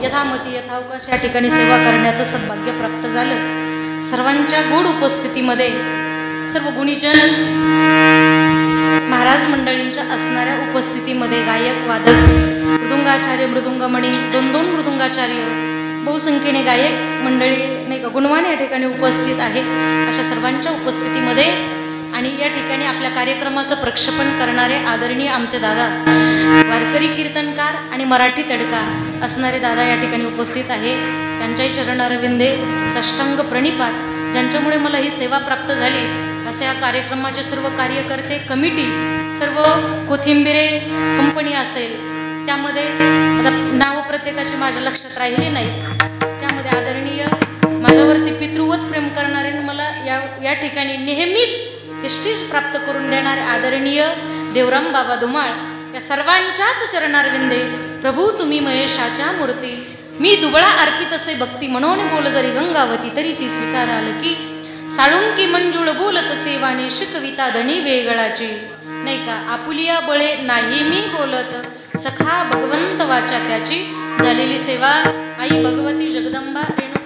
Speaker 2: यथामती यथावकाश या ठिकाणी सेवा करण्याचं सद्भाग्य प्राप्त झालं. सर्वांच्या गोड उपस्थितीमध्ये सर्व गुणीजन महाराज मंडळींच्या असणाऱ्या उपस्थितीमध्ये गायक वादक मृदुंगाचार्य मृदुंगमणी दोन मृदुंगाचार्य बहुसंख्येने गायक मंडळी नाही का गुणवान या ठिकाणी उपस्थित आहेत. अशा सर्वांच्या उपस्थितीमध्ये आणि या ठिकाणी आपल्या कार्यक्रमाचं प्रक्षेपण करणारे आदरणीय आमचे दादा वारकरी कीर्तनकार आणि मराठी तडका असणारे दादा या ठिकाणी उपस्थित आहे. त्यांच्याही चरणारविंदे साष्टांग प्रणिपात. ज्यांच्यामुळे मला ही सेवा प्राप्त झाली असे या कार्यक्रमाचे सर्व कार्यकर्ते कमिटी सर्व कोथिंबिरे कंपनी असेल
Speaker 1: त्यामध्ये आता नावं प्रत्येकाची माझ्या लक्षात राहिली नाही, त्यामध्ये आदरणीय माझ्यावरती पितृवत प्रेम करणारे मला या ठिकाणी नेहमीच हे स्टेज प्राप्त करून देणारे आदरणीय देवराम बाबा धुमाळ या सर्वांच्याच चरणारविंदे प्रभू तुम्ही महेशाच्या मूर्ती, मी दुबळा अर्पित असे भक्ती म्हणून बोल जरी गंगावती तरी ती स्वीकाराल की, साळुंकी मंजुळ बोलत सेवाने शिकविता धनी वेगळाची, नाही का आपुलिया बळे नाही मी बोलत सखा भगवंत वाचा त्याची, झालेली सेवा आई भगवती जगदंबा रेणू